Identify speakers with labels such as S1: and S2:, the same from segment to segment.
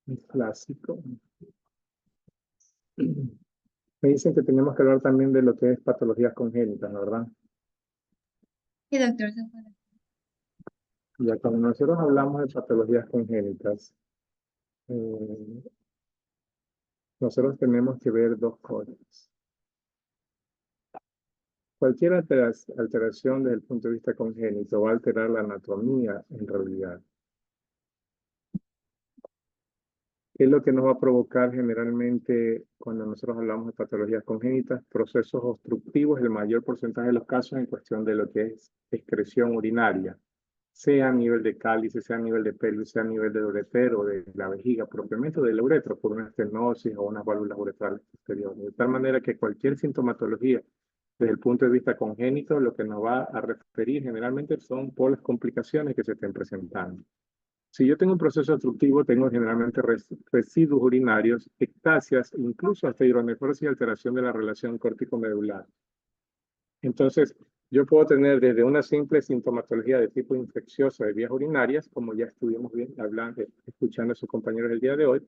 S1: Un clásico. Me dicen que tenemos que hablar también de lo que es patologías congénitas, ¿no? ¿Verdad?
S2: Sí, doctor, se puede.
S1: Ya cuando nosotros hablamos de patologías congénitas, eh, nosotros tenemos que ver dos cosas. Cualquier alteración desde el punto de vista congénito va a alterar la anatomía en realidad. ¿Qué es lo que nos va a provocar generalmente cuando nosotros hablamos de patologías congénitas? Procesos obstructivos, el mayor porcentaje de los casos en cuestión de lo que es excreción urinaria, sea a nivel de cálice, sea a nivel de pelvis, sea a nivel de uretero, de la vejiga, propiamente del uretro, por una estenosis o unas válvulas uretrales posteriores. De tal manera que cualquier sintomatología desde el punto de vista congénito, lo que nos va a referir generalmente son por las complicaciones que se estén presentando. Si yo tengo un proceso obstructivo, tengo generalmente residuos urinarios, ectasias, incluso hasta hidronefrosis y alteración de la relación córtico-medular. Entonces, yo puedo tener desde una simple sintomatología de tipo infeccioso de vías urinarias, como ya estuvimos bien hablando, escuchando a sus compañeros el día de hoy,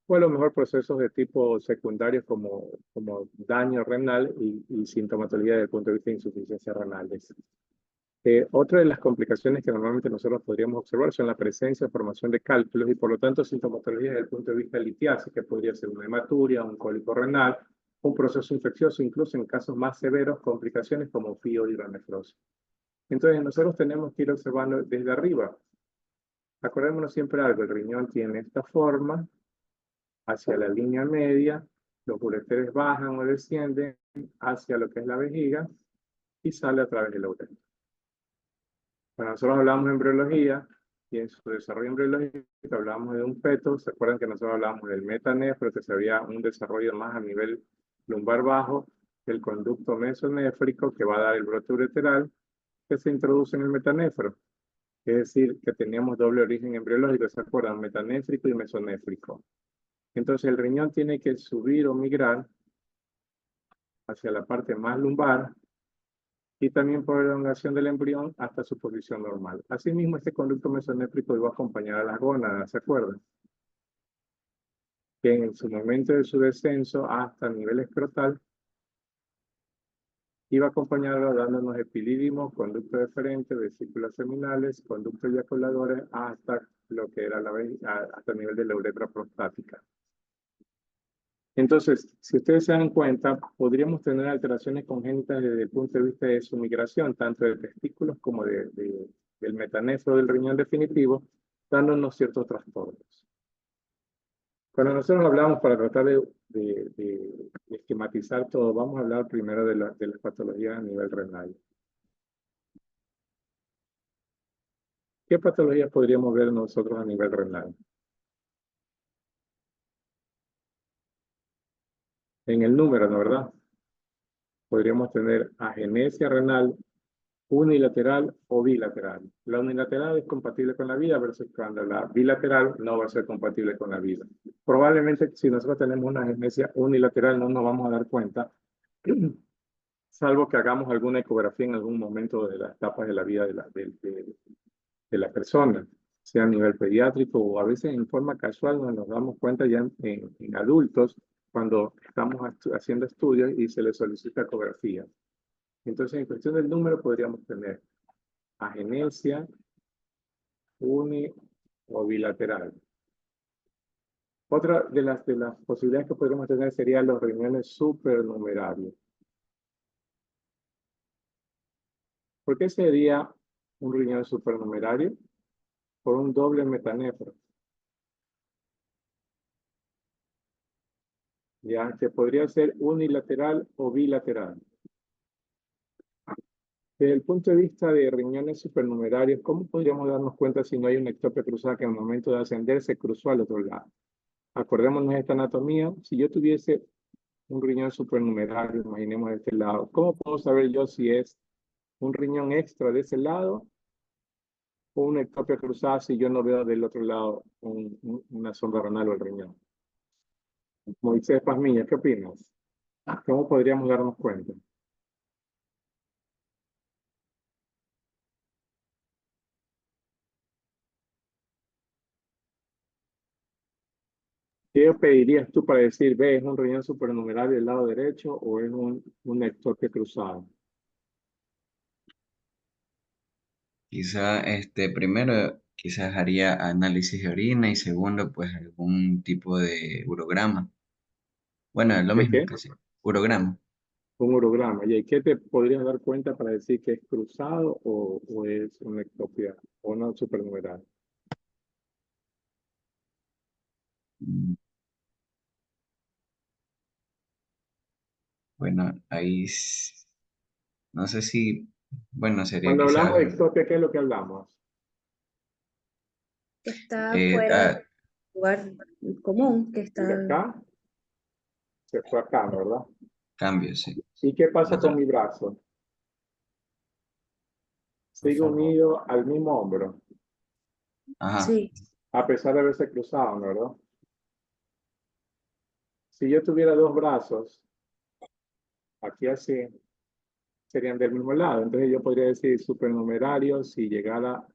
S1: o a lo mejor procesos de tipo secundarios como daño renal y sintomatología desde el punto de vista de insuficiencia renal. Otra de las complicaciones que normalmente nosotros podríamos observar son la presencia o formación de cálculos y por lo tanto sintomatología desde el punto de vista litiasis, que podría ser una hematuria, un cólico renal, un proceso infeccioso, incluso en casos más severos, complicaciones como fío y hidronefrosis. Entonces nosotros tenemos que ir observando desde arriba. Acordémonos siempre algo, el riñón tiene esta forma, hacia la línea media, los ureteres bajan o descienden hacia lo que es la vejiga y sale a través de la uretra. Cuando nosotros hablamos de embriología y en su desarrollo embriológico hablamos de un feto, ¿se acuerdan que nosotros hablamos del metanefro, que se había un desarrollo más a nivel lumbar bajo, del conducto mesonéfrico que va a dar el brote ureteral que se introduce en el metanefro? Es decir, que teníamos doble origen embriológico, ¿se acuerdan? Metanéfrico y mesonéfrico. Entonces el riñón tiene que subir o migrar hacia la parte más lumbar y también por elongación del embrión hasta su posición normal. Asimismo, este conducto mesonéfrico iba a acompañar a las gónadas, ¿se acuerdan? Que en su momento de su descenso hasta el nivel escrotal iba a acompañarlo dándonos epilídimos, conducto deferente, vesículas seminales, conductos eyaculadores hasta lo que era hasta el nivel de la uretra prostática. Entonces, si ustedes se dan cuenta, podríamos tener alteraciones congénitas desde el punto de vista de su migración, tanto de testículos como del metanefro del riñón definitivo, dándonos ciertos trastornos. Cuando nosotros hablamos para tratar de esquematizar todo, vamos a hablar primero de las patologías a nivel renal. ¿Qué patologías podríamos ver nosotros a nivel renal? En el número, ¿no, verdad? Podríamos tener agenesia renal unilateral o bilateral. La unilateral es compatible con la vida versus cuando la bilateral no va a ser compatible con la vida. Probablemente si nosotros tenemos una agenesia unilateral no nos vamos a dar cuenta, salvo que hagamos alguna ecografía en algún momento de las etapas de la vida de la persona, sea a nivel pediátrico o a veces en forma casual nos damos cuenta ya en adultos cuando estamos haciendo estudios y se les solicita ecografía. Entonces, en cuestión del número podríamos tener agenesia, uni o bilateral. Otra de las posibilidades que podríamos tener serían los riñones supernumerarios. ¿Por qué sería un riñón supernumerario? Por un doble metanefro. Ya que podría ser unilateral o bilateral. Desde el punto de vista de riñones supernumerarios, ¿cómo podríamos darnos cuenta si no hay una ectopia cruzada que en el momento de ascender se cruzó al otro lado? Acordémonos de esta anatomía. Si yo tuviese un riñón supernumerario, imaginemos de este lado, ¿cómo puedo saber yo si es un riñón extra de ese lado o una ectopia cruzada si yo no veo del otro lado una sonda renal o el riñón? Moisés Pazmiña, ¿qué opinas? ¿Cómo podríamos darnos cuenta? ¿Qué pedirías tú para decir, ve, es un riñón supernumerario del lado derecho o es un ectopia cruzado?
S3: Quizá, primero, quizás haría análisis de orina y segundo, pues algún tipo de urograma. Bueno, es lo
S1: ¿De
S3: mismo
S1: qué?
S3: casi. Urograma.
S1: Un urograma. ¿Y qué te podrías dar cuenta para decir que es cruzado o es una ectopia o no supernumeral?
S3: Mm, Bueno, no sé si, bueno, sería
S1: Cuando hablamos
S3: quizás,
S1: de ectopia, ¿qué es lo que hablamos?
S4: Que está
S3: eh,
S4: fuera del
S3: ah,
S4: lugar común, que
S1: Y de
S4: está,
S1: acá se fue acá, ¿verdad?
S3: cambio, sí.
S1: ¿Y qué pasa con
S3: Otro.
S1: mi brazo? Sigue unido al mismo hombro,
S3: Ajá,
S4: sí,
S1: a pesar de haberse cruzado, ¿no? ¿Verdad? Si yo tuviera dos brazos, aquí así, serían del mismo lado. Entonces yo podría decir supernumerario si llegara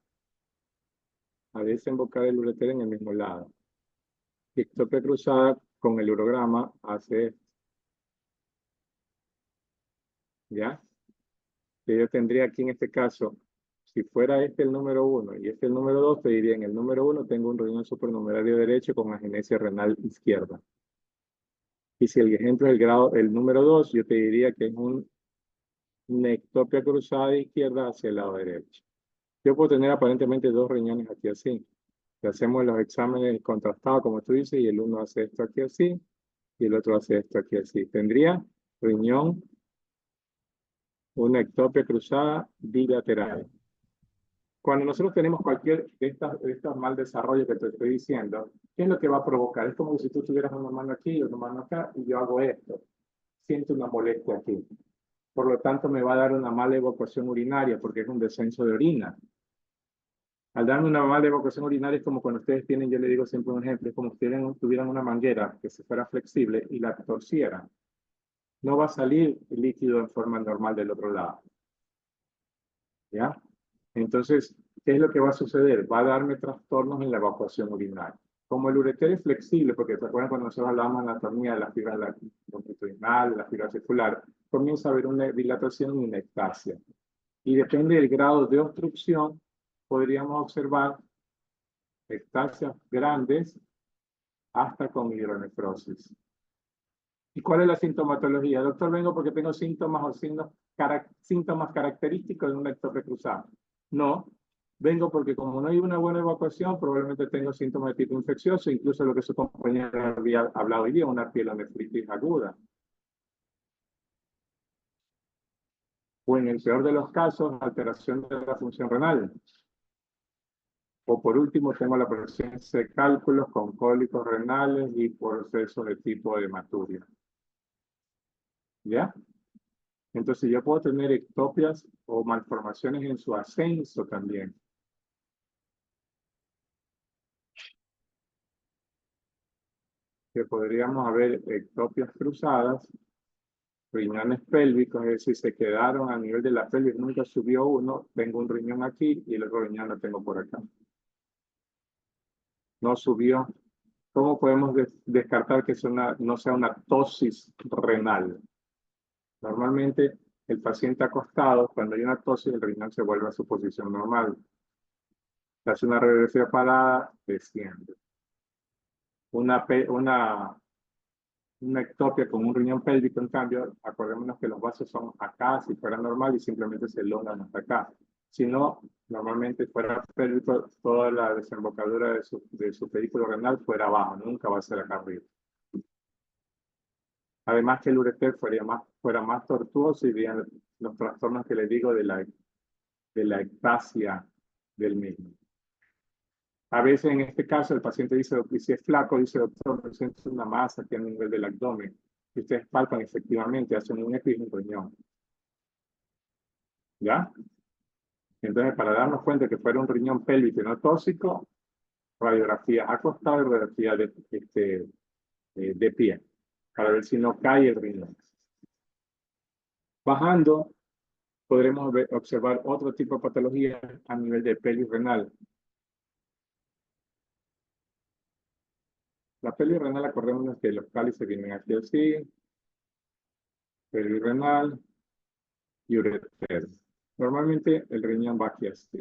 S1: a desembocar el ureter en el mismo lado. Ectopia cruzada con el urograma hace esto, ¿ya? Que yo tendría aquí en este caso, si fuera este el número 1 y este el número 2, te diría en el número 1 tengo un riñón supernumerario derecho con agenesia renal izquierda. Y si el ejemplo es el número 2, yo te diría que es una ectopia cruzada de izquierda hacia el lado derecho. Yo puedo tener aparentemente dos riñones aquí así. Le hacemos los exámenes contrastados, como tú dices, y el uno hace esto aquí así, y el otro hace esto aquí así. Tendría riñón, una ectopia cruzada bilateral. Cuando nosotros tenemos cualquier de estos mal desarrollos que te estoy diciendo, ¿qué es lo que va a provocar? Es como si tú tuvieras una mano aquí y una mano acá, y yo hago esto. Siento una molestia aquí. Por lo tanto, me va a dar una mala evacuación urinaria porque es un descenso de orina. Al darme una mala evacuación urinaria es como cuando ustedes tienen, yo le digo siempre un ejemplo, es como si tuvieran una manguera que se fuera flexible y la torcieran. No va a salir líquido en forma normal del otro lado. ¿Ya? Entonces, ¿qué es lo que va a suceder? Va a darme trastornos en la evacuación urinaria. Como el ureter es flexible, porque te acuerdas cuando nosotros hablábamos de anatomía de la fibra longitudinal, de la fibra circular, comienza a haber una dilatación y una ectasia. Y depende del grado de obstrucción, podríamos observar ectasias grandes hasta con hidronefrosis. ¿Y cuál es la sintomatología? Doctor, vengo porque tengo síntomas o síntomas característicos de una ectopia cruzada. No, vengo porque como no hay una buena evacuación, probablemente tengo síntomas de tipo infeccioso, incluso lo que su compañera había hablado hoy día, una pielonefritis aguda. O en el peor de los casos, alteración de la función renal. O por último, tengo la presencia de cálculos con cólicos renales y procesos de tipo hematuria. ¿Ya? Entonces yo puedo tener ectopias o malformaciones en su ascenso también. Que podríamos haber ectopias cruzadas, riñones pélvicos, es decir, se quedaron a nivel de la pelvis, nunca subió uno, tengo un riñón aquí y el otro riñón lo tengo por acá. No subió. ¿Cómo podemos descartar que no sea una tosis renal? Normalmente el paciente acostado, cuando hay una tosis, el riñón se vuelve a su posición normal. Se hace una regresión parada, desciende. Una, una ectopia con un riñón pélvico, en cambio, acordémonos que los vasos son acá, si fuera normal, y simplemente se elongan hasta acá. Si no, normalmente fuera pélvico, toda la desembocadura de su pedículo renal fuera abajo, nunca va a ser acá arriba. Además que el ureter fuera más tortuoso y vean los trastornos que les digo de la ectasia del mismo. A veces en este caso el paciente dice, y si es flaco, dice doctor, me siento una masa aquí a nivel del abdomen. Y ustedes palpan efectivamente, hacen un eco y un riñón. ¿Ya? Entonces, para darnos cuenta que fuera un riñón pélvico y no tóxico, radiografía acostado y radiografía de pie, para ver si no cae el riñón. Bajando, podremos observar otro tipo de patología a nivel de pelvis renal. La pelvis renal, acordémonos que los cálices vienen aquí así, pelvis renal y ureter. Normalmente el riñón va aquí así.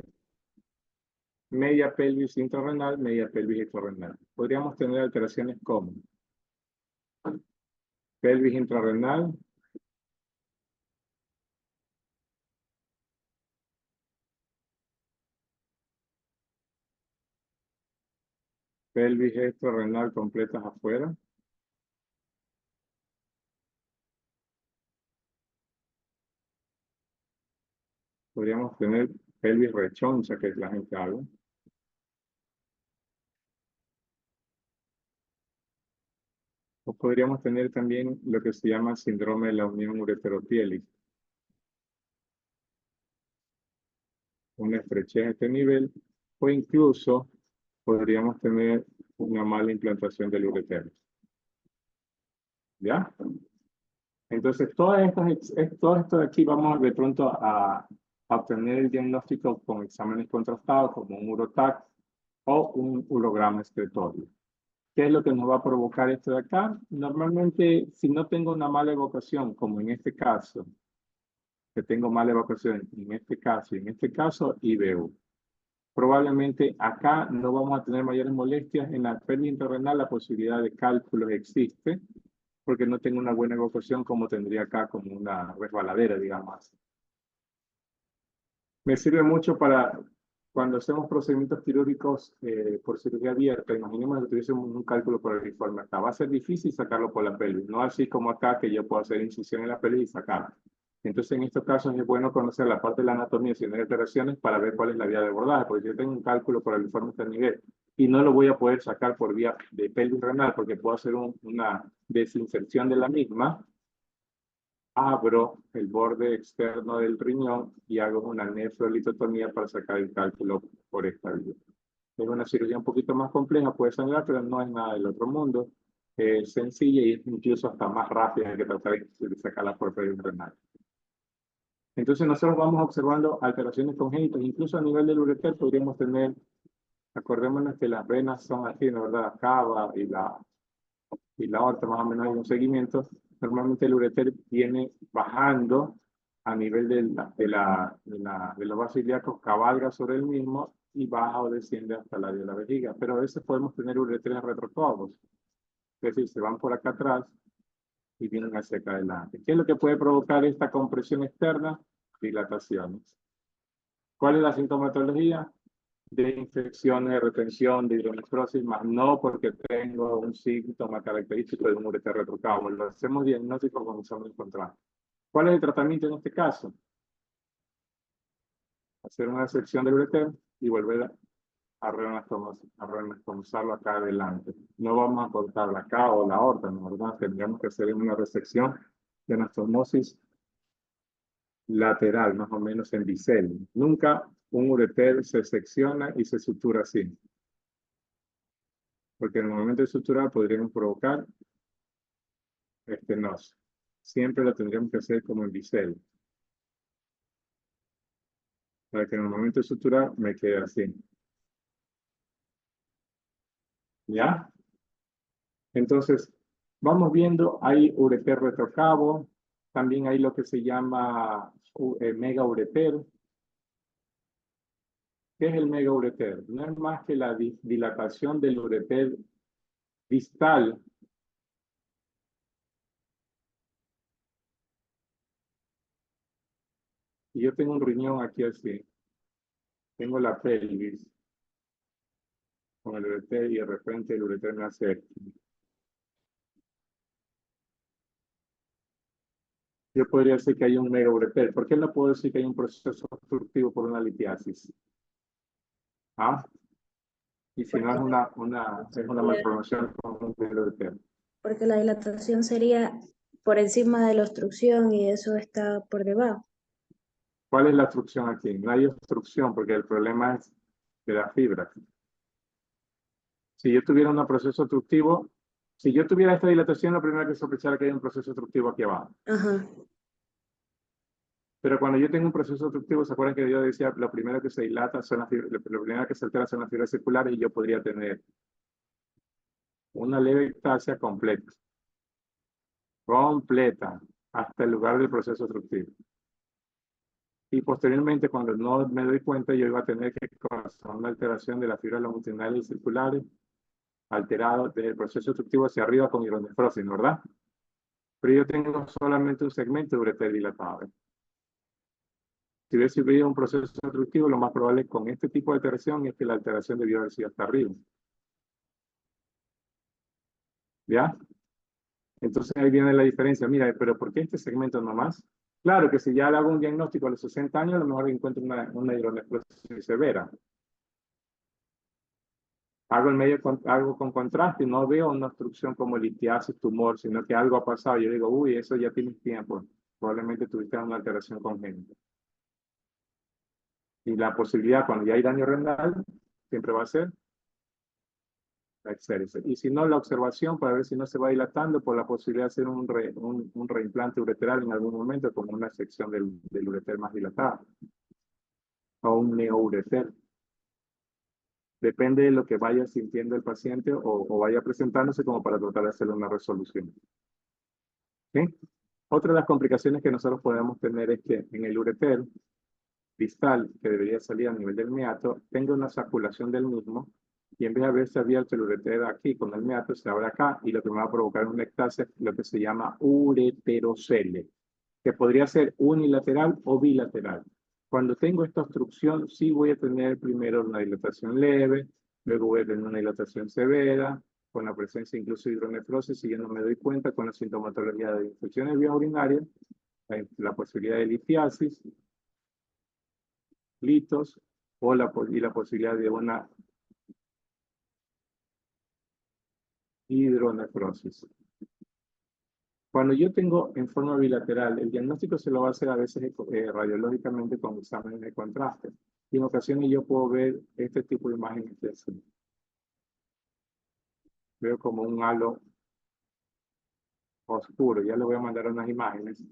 S1: Media pelvis intrarrenal, media pelvis extrarrenal. Podríamos tener alteraciones como pelvis intrarrenal, pelvis extrarrenal completas afuera, podríamos tener pelvis rechoncha, que es la gente habla. O podríamos tener también lo que se llama síndrome de la unión ureteropiélica. Una estrechez a este nivel, o incluso podríamos tener una mala implantación del ureter. ¿Ya? Entonces, todo esto de aquí vamos de pronto a obtener el diagnóstico con exámenes contrastados, como un urotac o un urograma excretorio. ¿Qué es lo que nos va a provocar esto de acá? Normalmente, si no tengo una mala evocación, como en este caso, que tengo mala evocación en este caso y en este caso, IBU. Probablemente acá no vamos a tener mayores molestias. En la pelvis intrarrenal la posibilidad de cálculos existe, porque no tengo una buena evocación como tendría acá, como una resbaladera, digamos. Me sirve mucho para cuando hacemos procedimientos quirúrgicos por cirugía abierta. Imaginemos que tuviésemos un cálculo por el informe acá. Va a ser difícil sacarlo por la pelvis, no así como acá que yo puedo hacer incisión en la pelvis y sacarla. Entonces, en estos casos es bueno conocer la parte de la anatomía si no hay alteraciones para ver cuál es la vía de abordaje, porque si yo tengo un cálculo por el informe de nivel y no lo voy a poder sacar por vía de pelvis renal porque puedo hacer una desinserción de la misma, abro el borde externo del riñón y hago una nefrolitotomía para sacar el cálculo por esta vía. Es una cirugía un poquito más compleja, puede sangrar, pero no es nada del otro mundo. Es sencilla y es incluso hasta más rápida que tratar de sacarla por pelvis renal. Entonces nosotros vamos observando alteraciones congénitas, incluso a nivel del ureter podríamos tener, acordémonos que las venas son así, ¿no? ¿Verdad? La cava y la aorta, más o menos hay un seguimiento. Normalmente el ureter viene bajando a nivel de los vasos ilíacos, cabalga sobre el mismo y baja o desciende hasta el área de la vejiga. Pero a veces podemos tener ureteres retrocodos, es decir, se van por acá atrás y vienen hacia acá adelante. ¿Qué es lo que puede provocar esta compresión externa? Dilataciones. ¿Cuál es la sintomatología? De infecciones, de retención, de hidronefrosis, más no porque tengo un síntoma característico de un ureter retrocavo. Lo hacemos diagnóstico cuando se encontrar. ¿Cuál es el tratamiento en este caso? Hacer una sección del ureter y volver a reanastomizarlo acá adelante. No vamos a cortar la acá o la aorta, ¿no? ¿Verdad? Tendríamos que hacer una resección de anastomosis lateral, más o menos en bisel. Nunca un ureter se secciona y se sutura así. Porque en el momento de suturar podríamos provocar estenosis. Siempre lo tendríamos que hacer como en bisel. Para que en el momento de suturar me quede así. ¿Ya? Entonces, vamos viendo, hay ureter retrocavo, también hay lo que se llama megaureter. ¿Qué es el megaureter? No es más que la dilatación del ureter distal. Y yo tengo un riñón aquí así. Tengo la pelvis con el ureter y de repente el ureter me hace esto. Yo podría decir que hay un megaureter. ¿Por qué no puedo decir que hay un proceso obstructivo por una litiasis? ¿Ah? Y si no es una malformación con un megaureter.
S4: Porque la dilatación sería por encima de la obstrucción y eso está por debajo.
S1: ¿Cuál es la obstrucción aquí? No hay obstrucción porque el problema es de la fibra. Si yo tuviera un proceso obstructivo, si yo tuviera esta dilatación, lo primero que sospechara que hay un proceso obstructivo aquí abajo.
S4: Ajá.
S1: Pero cuando yo tengo un proceso obstructivo, ¿se acuerdan que yo decía lo primero que se dilata son las fibras, lo primero que se altera son las fibras circulares y yo podría tener Una leve ectasia completa. Completa, hasta el lugar del proceso obstructivo. Y posteriormente, cuando no me doy cuenta, yo iba a tener que causar una alteración de las fibras longitudinales y circulares, alterado desde el proceso obstructivo hacia arriba con hidronefrosis, ¿verdad? Pero yo tengo solamente un segmento de ureter dilatado. Si hubiese habido un proceso obstructivo, lo más probable con este tipo de alteración es que la alteración debió haber sido hasta arriba. ¿Ya? Entonces ahí viene la diferencia. Mira, pero ¿por qué este segmento nomás? Claro que si ya le hago un diagnóstico a los 60 años, a lo mejor encuentro una hidronefrosis severa. Hago el medio algo con contraste y no veo una obstrucción como litiasis, tumor, sino que algo ha pasado. Yo digo, uy, eso ya tiene tiempo. Probablemente tuviste una alteración congénita. Y la posibilidad, cuando ya hay daño renal, siempre va a ser la exéresis. Y si no, la observación para ver si no se va dilatando por la posibilidad de hacer un reimplante ureteral en algún momento, como una sección del ureter más dilatada. O un neoureter. Depende de lo que vaya sintiendo el paciente o vaya presentándose como para tratar de hacerle una resolución. ¿Sí? Otra de las complicaciones que nosotros podemos tener es que en el ureter distal, que debería salir a nivel del meato, tenga una saculación del mismo y en vez de haberse abierto el ureter aquí con el meato, se abre acá y lo que me va a provocar una ectasia es lo que se llama ureterocele, que podría ser unilateral o bilateral. Cuando tengo esta obstrucción, sí voy a tener primero una dilatación leve, luego voy a tener una dilatación severa, con la presencia incluso de hidronefrosis, si yo no me doy cuenta con la sintomatología de infecciones vías urinarias, la posibilidad de litiasis, litos, y la posibilidad de una hidronefrosis. Cuando yo tengo en forma bilateral, el diagnóstico se lo va a hacer a veces radiológicamente con exámenes de contraste. Y en ocasiones yo puedo ver este tipo de imágenes de así. Veo como un halo oscuro. Ya le voy a mandar unas imágenes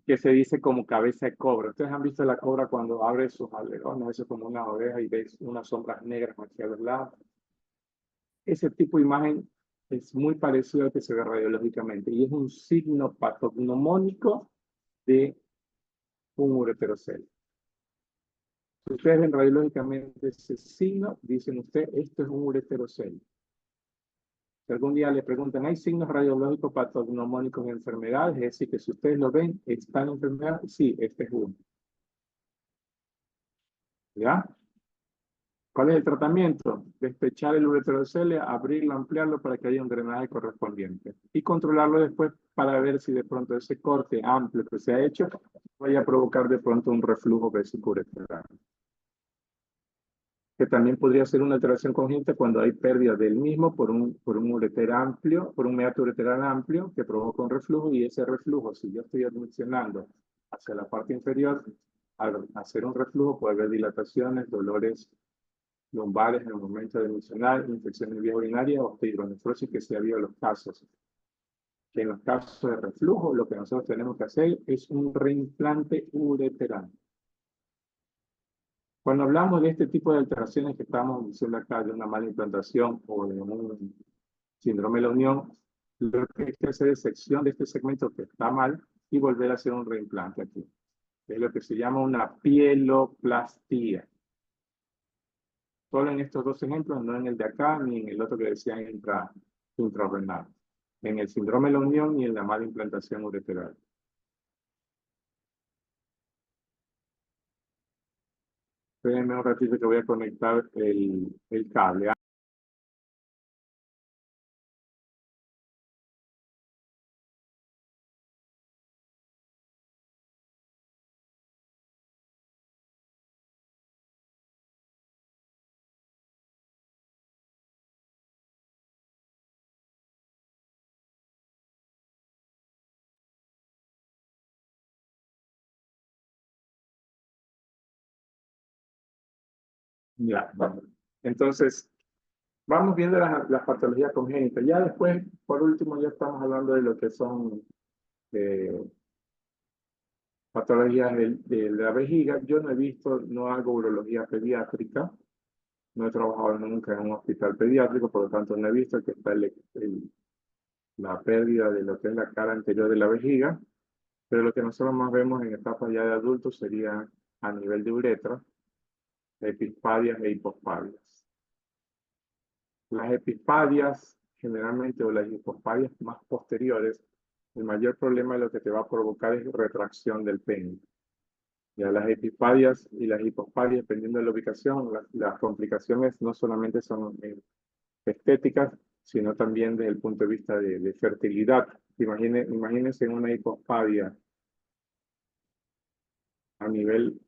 S1: que se dice como cabeza de cobra. Ustedes han visto la cobra cuando abre sus alerones, eso es como una oreja y ves unas sombras negras hacia los lados. Ese tipo de imagen es muy parecido al que se ve radiológicamente y es un signo patognomónico de un ureterocele. Si ustedes ven radiológicamente ese signo, dicen ustedes, esto es un ureterocele. Si algún día le preguntan, ¿hay signos radiológicos patognomónicos de enfermedades? Es decir, que si ustedes lo ven, ¿está en enfermedad? Sí, este es uno. ¿Ya? ¿Cuál es el tratamiento? Despechar el ureterocele, abrirlo, ampliarlo para que haya un drenaje correspondiente. Y controlarlo después para ver si de pronto ese corte amplio que se ha hecho vaya a provocar de pronto un reflujo vesicoureteral. Que también podría ser una alteración congénita cuando hay pérdida del mismo por un ureter amplio, por un meato ureteral amplio que provoca un reflujo y ese reflujo, si yo estoy admisionando hacia la parte inferior, al hacer un reflujo puede haber dilataciones, dolores lumbares en el momento de admisionar, infecciones vías urinarias o hidronefrosis que se ha habido en los casos. Que en los casos de reflujo lo que nosotros tenemos que hacer es un reimplante ureteral. Cuando hablamos de este tipo de alteraciones que estamos diciendo acá, de una mala implantación o de un síndrome de la unión, lo que hay que hacer es sección de este segmento que está mal y volver a hacer un reimplante aquí. Es lo que se llama una pieloplastia. Solo en estos dos ejemplos, no en el de acá ni en el otro que decía intrarrenal. En el síndrome de la unión y en la mala implantación ureteral. Espérenme un ratito que voy a conectar el cable. Ya, vamos. Entonces, vamos viendo las patologías congénitas. Ya después, por último, ya estamos hablando de lo que son patologías de la vejiga. Yo no he visto, no hago urología pediátrica, No he trabajado nunca en un hospital pediátrico, por lo tanto no he visto que está la pérdida de lo que es la cara anterior de la vejiga, pero lo que nosotros más vemos en etapas ya de adultos sería a nivel de uretra, epispadias e hipospadias. Las epispadias, generalmente, o las hipospadias más posteriores, el mayor problema lo que te va a provocar es retracción del pene. Ya las epispadias y las hipospadias, dependiendo de la ubicación, las complicaciones no solamente son estéticas, sino también desde el punto de vista de fertilidad. Imagínense en una hipospadia a nivel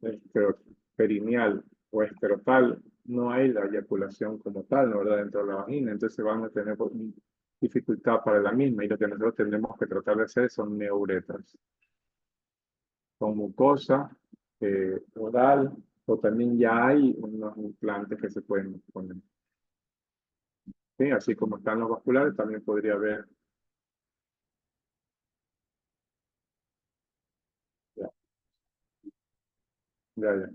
S1: perineal o escrotal, no hay la eyaculación como tal, ¿no? ¿Verdad? Dentro de la vagina, entonces van a tener dificultad para la misma, y lo que nosotros tendremos que tratar de hacer son neuretras. Con mucosa oral, o también ya hay unos implantes que se pueden poner. Sí, así como están los vasculares, también podría haber. Ya, ya.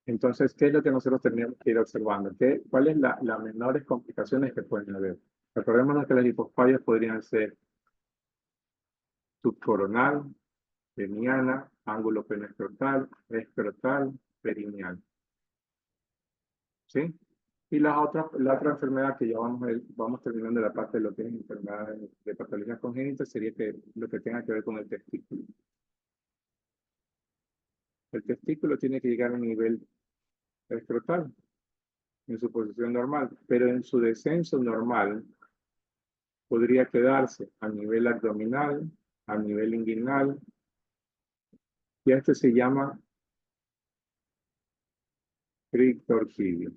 S1: Entonces, ¿qué es lo que nosotros tenemos que ir observando? ¿Cuáles son las menores complicaciones que pueden haber? Recordemos que las hipospadias podrían ser subcoronal, peniana, ángulo penescrotal, escrotal, perineal. ¿Sí? Y la otra enfermedad que ya vamos terminando la parte de lo que es enfermedades de patologías congénitas sería lo que tenga que ver con el testículo. El testículo tiene que llegar a un nivel escrotal en su posición normal, pero en su descenso normal podría quedarse a nivel abdominal, a nivel inguinal, y este se llama crictorquidio.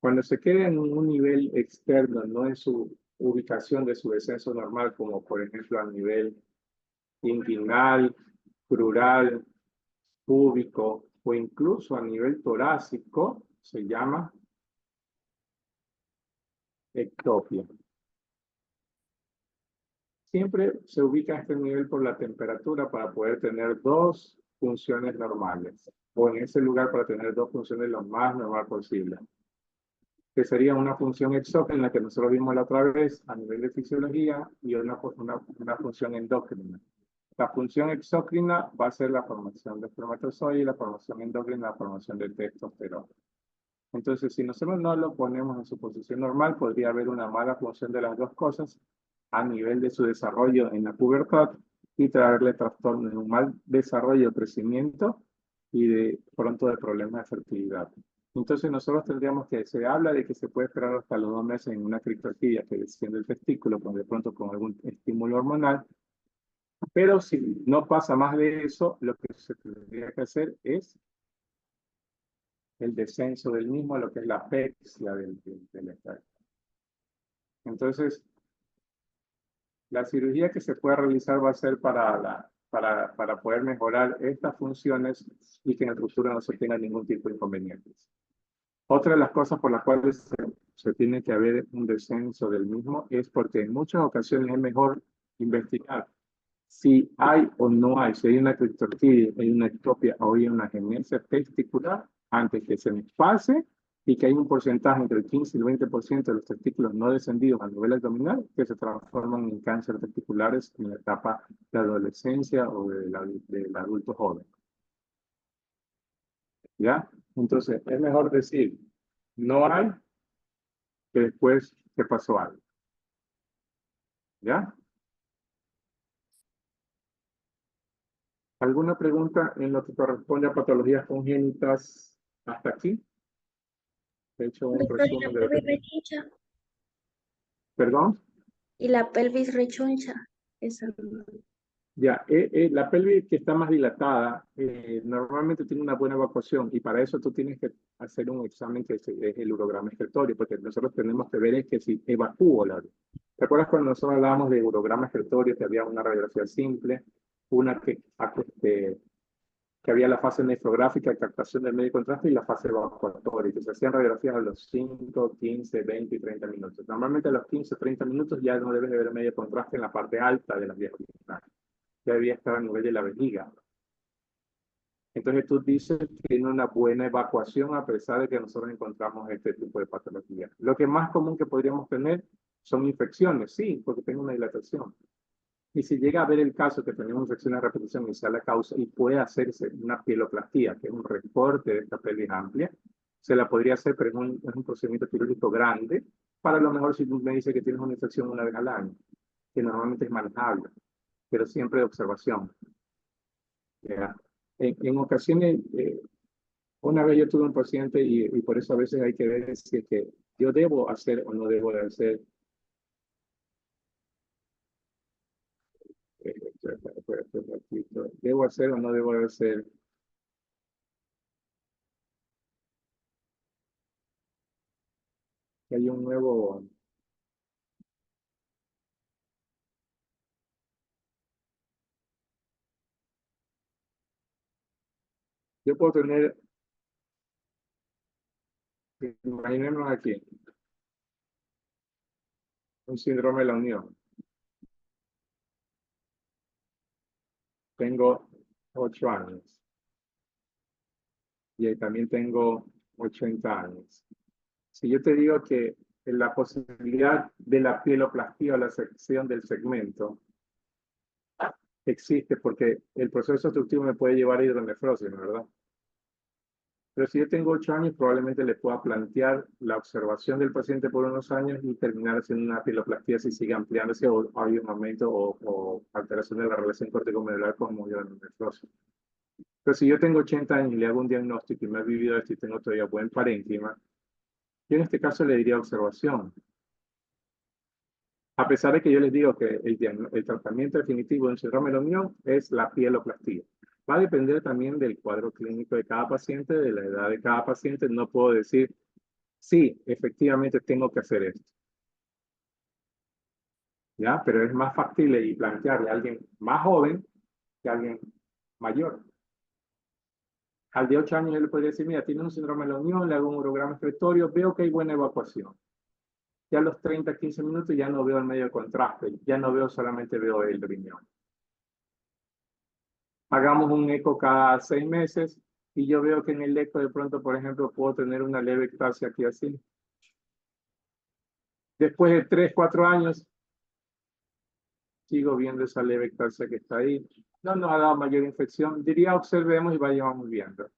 S1: Cuando se queda en un nivel externo, no en su ubicación de su descenso normal, como por ejemplo a nivel inguinal, crural, púbico o incluso a nivel torácico, se llama ectopia. Siempre se ubica a este nivel por la temperatura para poder tener dos funciones normales, o en ese lugar para tener dos funciones lo más normal posible, que sería una función exógena que nosotros vimos la otra vez a nivel de fisiología, y una función endócrina. La función exócrina va a ser la formación de espermatozoides, y la formación endócrina la formación de testosterona. Entonces, si nosotros no lo ponemos en su posición normal, podría haber una mala función de las dos cosas a nivel de su desarrollo en la pubertad y traerle trastornos de un mal desarrollo, crecimiento y de pronto de problemas de fertilidad. Entonces nosotros tendríamos se habla de que se puede esperar hasta los 2 meses en una crictorquidia que desciende el testículo, de pronto con algún estímulo hormonal, pero si no pasa más de eso, lo que se tendría que hacer es el descenso del mismo a lo que es la apexia del estadio. Entonces, la cirugía que se puede realizar va a ser para poder mejorar estas funciones y que en el futuro no se tenga ningún tipo de inconvenientes. Otra de las cosas por las cuales se tiene que haber un descenso del mismo es porque en muchas ocasiones es mejor investigar si hay o no hay, si hay una crictorquidia, hay una ectopia o hay una agenesia testicular, antes que se nos pase, y que hay un porcentaje entre el 15 y el 20% de los testículos no descendidos a nivel abdominal que se transforman en cáncer testiculares en la etapa de adolescencia o del adulto joven. ¿Ya? Entonces, es mejor decir, no hay, que después que pasó algo. ¿Ya? ¿Alguna pregunta en lo que corresponde a patologías congénitas hasta aquí? He hecho un
S4: Doctor, ¿y la
S1: resumen de lo
S4: pelvis
S1: que...
S4: rechoncha?
S1: ¿Perdón?
S4: ¿Y la pelvis rechoncha? Esa no.
S1: Ya, la pelvis que está más dilatada normalmente tiene una buena evacuación, y para eso tú tienes que hacer un examen que es el urograma excretorio, porque nosotros tenemos que ver es que si evacúo la... ¿Te acuerdas cuando nosotros hablábamos de urograma excretorio, que había una radiografía simple, una que había la fase nefrográfica, captación del medio de contraste, y la fase evacuatoria, que se hacían radiografías a los 5, 15, 20 y 30 minutos. Normalmente a los 15 o 30 minutos ya no debes de ver medio de contraste en la parte alta de las vías urinarias. Ya debía estar a nivel de la vejiga. Entonces tú dices que tiene una buena evacuación a pesar de que nosotros encontramos este tipo de patología. Lo que más común que podríamos tener son infecciones, sí, porque tengo una dilatación. Y si llega a ver el caso que tenemos infección a repetición y sea la causa y puede hacerse una pieloplastia, que es un recorte de esta pelvis amplia, se la podría hacer, pero es un procedimiento quirúrgico grande, para lo mejor si tú me dices que tienes una infección una vez al año, que normalmente es manejable, pero siempre de observación. ¿Ya? En ocasiones, una vez yo tuve un paciente y por eso a veces hay que ver si es que yo debo hacer o no debo de hacer. eh, Debo hacer o no debo de hacer. Hay un nuevo, yo puedo tener, imaginemos aquí, un síndrome de la unión. Tengo 8 años y también tengo 80 años. Si yo te digo que la posibilidad de la pieloplastia o la sección del segmento existe porque el proceso obstructivo me puede llevar a hidronefrosis, ¿verdad? Pero si yo tengo 8 años, probablemente le pueda plantear la observación del paciente por unos años y terminar haciendo una pieloplastia si sigue ampliándose o hay un aumento o alteración de la relación corticomedular con hidronefrosis. Pero si yo tengo 80 años y le hago un diagnóstico y me ha vivido esto y tengo todavía buen parénquima, yo en este caso le diría observación. A pesar de que yo les digo que el tratamiento definitivo de un síndrome de la unión es la pieloplastia. Va a depender también del cuadro clínico de cada paciente, de la edad de cada paciente. No puedo decir, sí, efectivamente tengo que hacer esto. ¿Ya? Pero es más factible y plantearle a alguien más joven que a alguien mayor. Al de 8 años yo le podría decir, mira, tiene un síndrome de la unión, le hago un urograma excretorio, veo que hay buena evacuación. Ya a los 30, 15 minutos ya no veo el medio de contraste, ya no veo, solamente veo el riñón. Hagamos un eco cada 6 meses y yo veo que en el eco de pronto, por ejemplo, puedo tener una leve ectasia aquí así. Después de 3, 4 años, sigo viendo esa leve ectasia que está ahí. No nos ha dado mayor infección. Diría, observemos y vayamos viendo.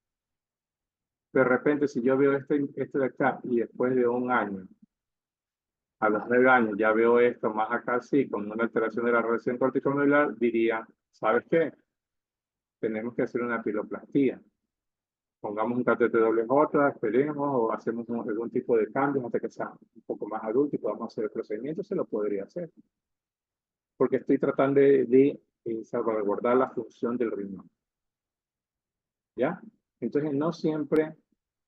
S1: De repente, si yo veo este de acá y después de un año, a los 9 años, ya veo esto más acá así, con una alteración de la relación corticomedular, diría, ¿sabes qué? Tenemos que hacer una pieloplastia. Pongamos un catéter doble J, esperemos, o hacemos algún tipo de cambio hasta que sea un poco más adulto y podamos hacer el procedimiento, se lo podría hacer. Porque estoy tratando de salvaguardar la función del riñón. ¿Ya? Entonces, no siempre,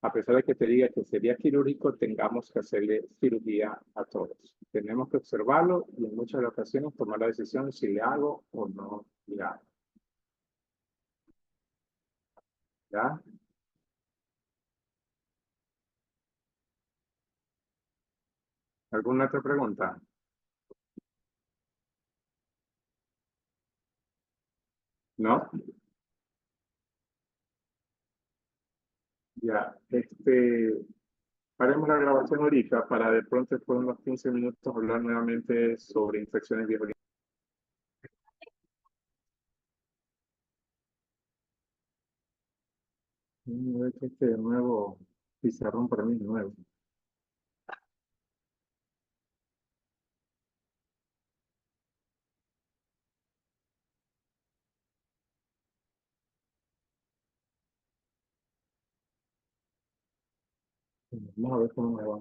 S1: a pesar de que te diga que sería quirúrgico, tengamos que hacerle cirugía a todos. Tenemos que observarlo y en muchas ocasiones tomar la decisión si le hago o no le hago. ¿Ya? ¿Alguna otra pregunta? ¿No? Ya, haremos la grabación ahorita para de pronto después de unos 15 minutos hablar nuevamente sobre infecciones viejorinarias. Este nuevo pizarrón para mí es nuevo. Vamos a ver cómo me va.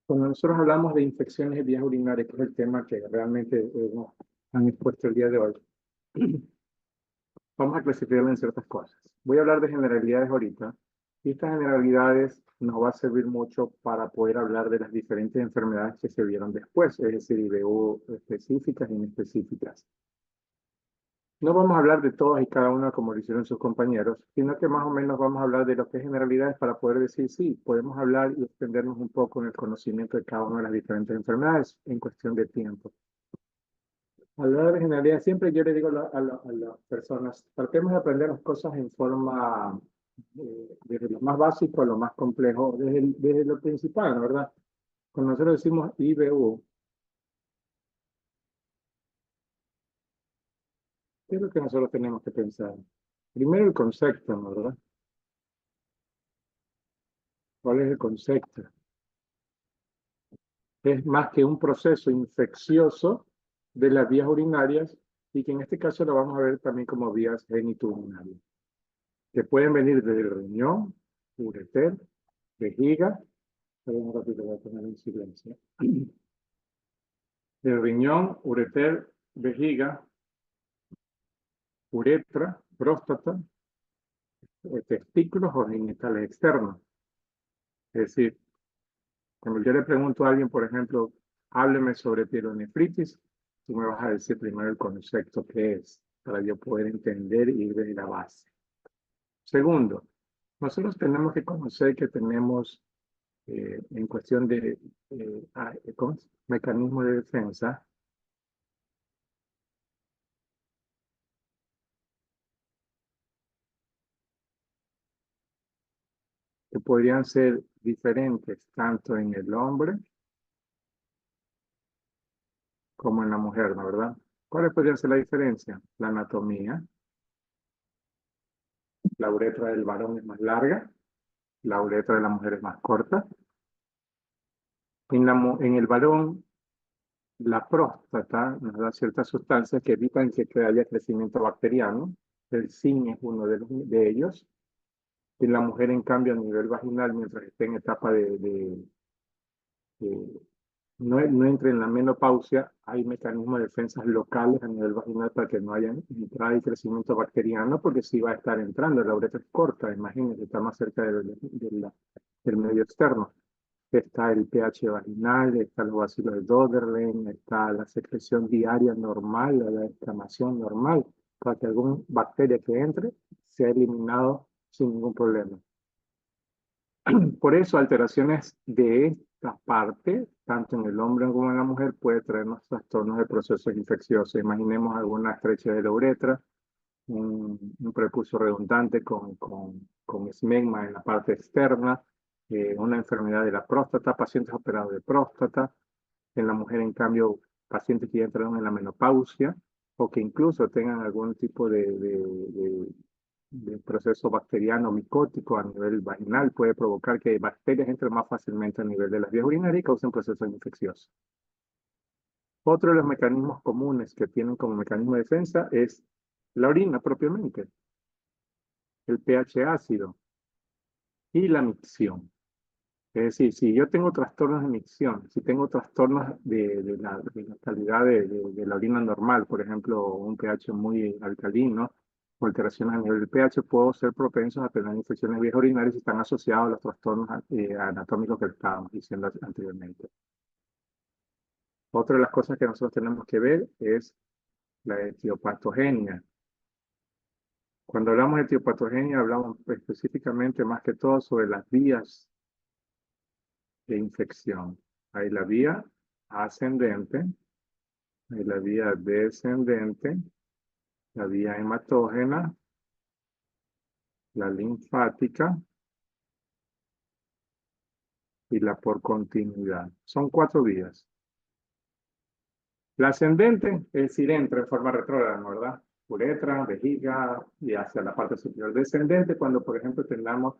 S1: Cuando nosotros hablamos de infecciones de vías urinarias, que es el tema que realmente nos han expuesto el día de hoy, vamos a clasificarlo en ciertas cosas. Voy a hablar de generalidades ahorita, y estas generalidades nos va a servir mucho para poder hablar de las diferentes enfermedades que se vieron después, es decir, IBU específicas e inespecíficas. No vamos a hablar de todas y cada una como lo hicieron sus compañeros, sino que más o menos vamos a hablar de lo que es generalidades para poder decir, sí, podemos hablar y extendernos un poco en el conocimiento de cada una de las diferentes enfermedades en cuestión de tiempo. A la hora de generalidad, siempre yo le digo a las personas, tratemos de aprender las cosas en forma, desde lo más básico a lo más complejo, desde lo principal, ¿no? ¿Verdad? Cuando nosotros decimos IBU, ¿qué es lo que nosotros tenemos que pensar? Primero el concepto, ¿no? ¿Verdad? ¿Cuál es el concepto? Es más que un proceso infeccioso de las vías urinarias y que en este caso lo vamos a ver también como vías genitourinarias, que pueden venir desde el riñón, ureter, vejiga. Un ratito voy a poner en silencio. Del riñón, ureter, vejiga, uretra, próstata, testículos o genitales externos. Es decir, cuando yo le pregunto a alguien, por ejemplo, hábleme sobre pielonefritis, tú me vas a decir primero el concepto que es, para yo poder entender y ir desde la base. Segundo, nosotros tenemos que conocer que tenemos, en cuestión de mecanismos de defensa, que podrían ser diferentes tanto en el hombre como en la mujer, ¿no? ¿Verdad? ¿Cuál podría ser la diferencia? La anatomía. La uretra del varón es más larga, la uretra de la mujer es más corta. En el varón, la próstata nos da ciertas sustancias que evitan que haya crecimiento bacteriano. El zinc es uno de ellos. En la mujer, en cambio, a nivel vaginal, mientras esté en etapa no entre en la menopausia, hay mecanismos de defensas locales a nivel vaginal para que no haya entrada y crecimiento bacteriano, porque sí va a estar entrando. La uretra es corta, imagínense, está más cerca del medio externo. Está el pH vaginal, está los bacilos de Doderlein, está la secreción diaria normal, la descamación normal, para que alguna bacteria que entre sea eliminado sin ningún problema. Por eso, alteraciones de esta parte, tanto en el hombre como en la mujer, puede traernos trastornos de procesos infecciosos. Imaginemos alguna estrechez de la uretra, un prepucio redundante con esmegma en la parte externa, una enfermedad de la próstata, pacientes operados de próstata. En la mujer, en cambio, pacientes que ya entraron en la menopausia o que incluso tengan algún tipo de proceso bacteriano micótico a nivel vaginal puede provocar que bacterias entren más fácilmente a nivel de las vías urinarias y causen procesos infecciosos. Otro de los mecanismos comunes que tienen como mecanismo de defensa es la orina propiamente, el pH ácido y la micción. Es decir, si yo tengo trastornos de micción, si tengo trastornos de la calidad de la orina normal, por ejemplo, un pH muy alcalino, o alteraciones a nivel del pH, puedo ser propensos a tener infecciones de vías urinarias si están asociados a los trastornos anatómicos que estábamos diciendo anteriormente. Otra de las cosas que nosotros tenemos que ver es la etiopatogenia. Cuando hablamos de etiopatogenia, hablamos específicamente más que todo sobre las vías de infección. Hay la vía ascendente, hay la vía descendente, la vía hematógena, la linfática y la por continuidad. Son 4 vías. La ascendente, es decir, entra en forma retrógrada, ¿no? ¿Verdad? Uretra, vejiga y hacia la parte superior. Descendente, cuando por ejemplo tengamos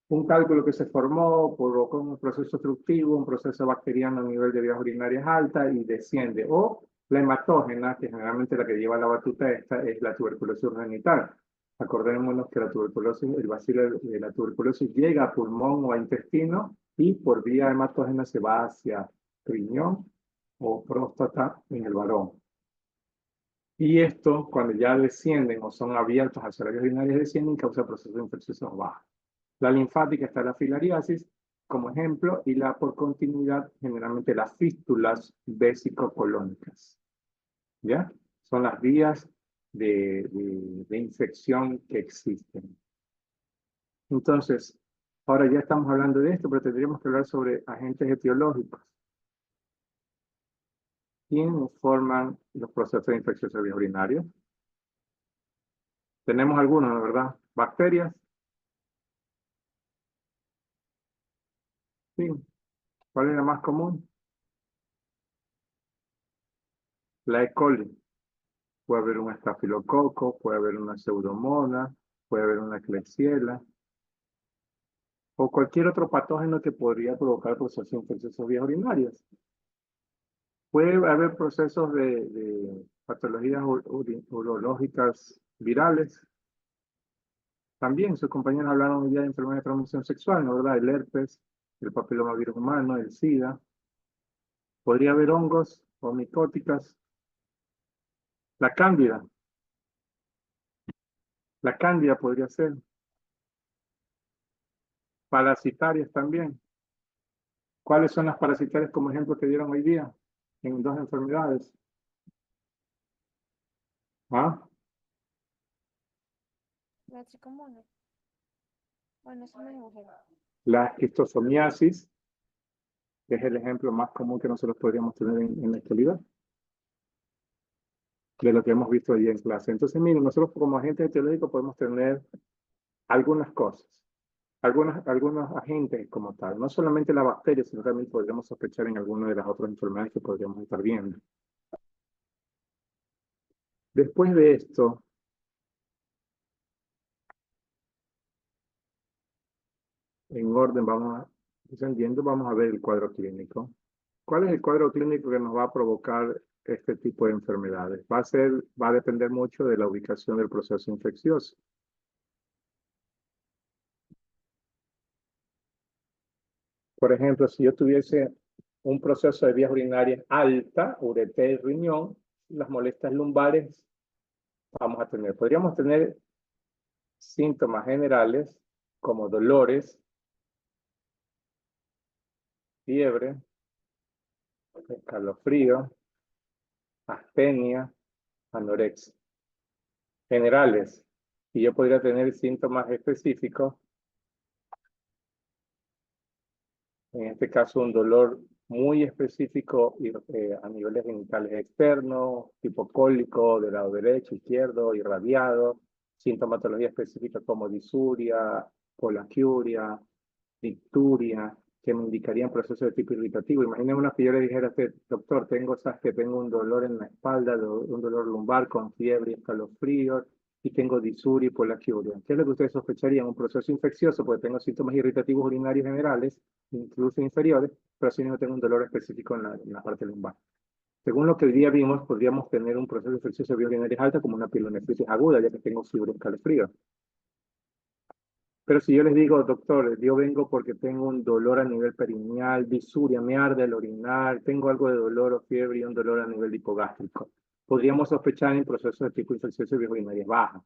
S1: un cálculo que se formó, provocó un proceso obstructivo, un proceso bacteriano a nivel de vías urinarias alta y desciende. O la hematógena, que generalmente la que lleva la batuta esta, es la tuberculosis genital. Acordémonos que la tuberculosis, el bacilo de la tuberculosis llega a pulmón o a intestino y por vía hematógena se va hacia riñón o próstata en el varón. Y esto, cuando ya descienden o son abiertos hacia las vías urinarias, descienden y causa procesos infecciosos bajos. La linfática está la filariasis como ejemplo y la por continuidad generalmente las fístulas vesicocolónicas. ¿Ya? Son las vías de infección que existen. Entonces, ahora ya estamos hablando de esto, pero tendríamos que hablar sobre agentes etiológicos. ¿Quiénes forman los procesos infecciosos vías urinarias? Tenemos algunos, ¿verdad? Bacterias. Sí. ¿Cuál es la más común? La E. coli. Puede haber un estafilococo, puede haber una pseudomonas, puede haber una klebsiella, o cualquier otro patógeno que podría provocar procesos infecciosos vías urinarias. Puede haber procesos de patologías urológicas virales. También sus compañeros hablaron hoy día de enfermedades de transmisión sexual, ¿no verdad? El herpes, el papilomavirus humano, el SIDA. Podría haber hongos o micóticas. La cándida. La cándida podría ser. Parasitarias también. ¿Cuáles son las parasitarias como ejemplo que dieron hoy día en dos enfermedades? ¿Ah?
S2: La tricomonas. Bueno, eso no es mujer.
S1: La esquistosomiasis, que es el ejemplo más común que nosotros podríamos tener en la actualidad, de lo que hemos visto hoy en clase. Entonces, miren, nosotros como agentes etiológicos podemos tener algunas cosas, algunos agentes como tal, no solamente la bacteria, sino también podríamos sospechar en alguna de las otras enfermedades que podríamos estar viendo. Después de esto, en orden, vamos descendiendo, vamos a ver el cuadro clínico. ¿Cuál es el cuadro clínico que nos va a provocar este tipo de enfermedades? Va a depender mucho de la ubicación del proceso infeccioso. Por ejemplo, si yo tuviese un proceso de vías urinarias alta, ureter y riñón, las molestias lumbares vamos a tener. Podríamos tener síntomas generales como dolores, fiebre, escalofrío, astenia, anorexia. Generales. Y yo podría tener síntomas específicos, en este caso un dolor muy específico a niveles genitales externos, tipo cólico del lado derecho, izquierdo, irradiado, sintomatología específica como disuria, colaquiuria, dicturia, que me indicarían procesos de tipo irritativo. Imaginémonos que yo le dijera a usted, doctor, tengo un dolor en la espalda, un dolor lumbar con fiebre y escalofríos, y tengo disuria y polaquiuria. ¿Qué es lo que ustedes sospecharían? Un proceso infeccioso, porque tengo síntomas irritativos urinarios generales, incluso inferiores, pero si no tengo un dolor específico en la parte lumbar. Según lo que hoy día vimos, podríamos tener un proceso infeccioso de vías urinarias alta como una pielonefritis aguda, ya que tengo fiebre y escalofrío. Pero si yo les digo, doctor, yo vengo porque tengo un dolor a nivel perineal, disuria, me arde el orinar, tengo algo de dolor o fiebre y un dolor a nivel hipogástrico, podríamos sospechar en procesos de tipo infeccioso de vías urinarias bajas.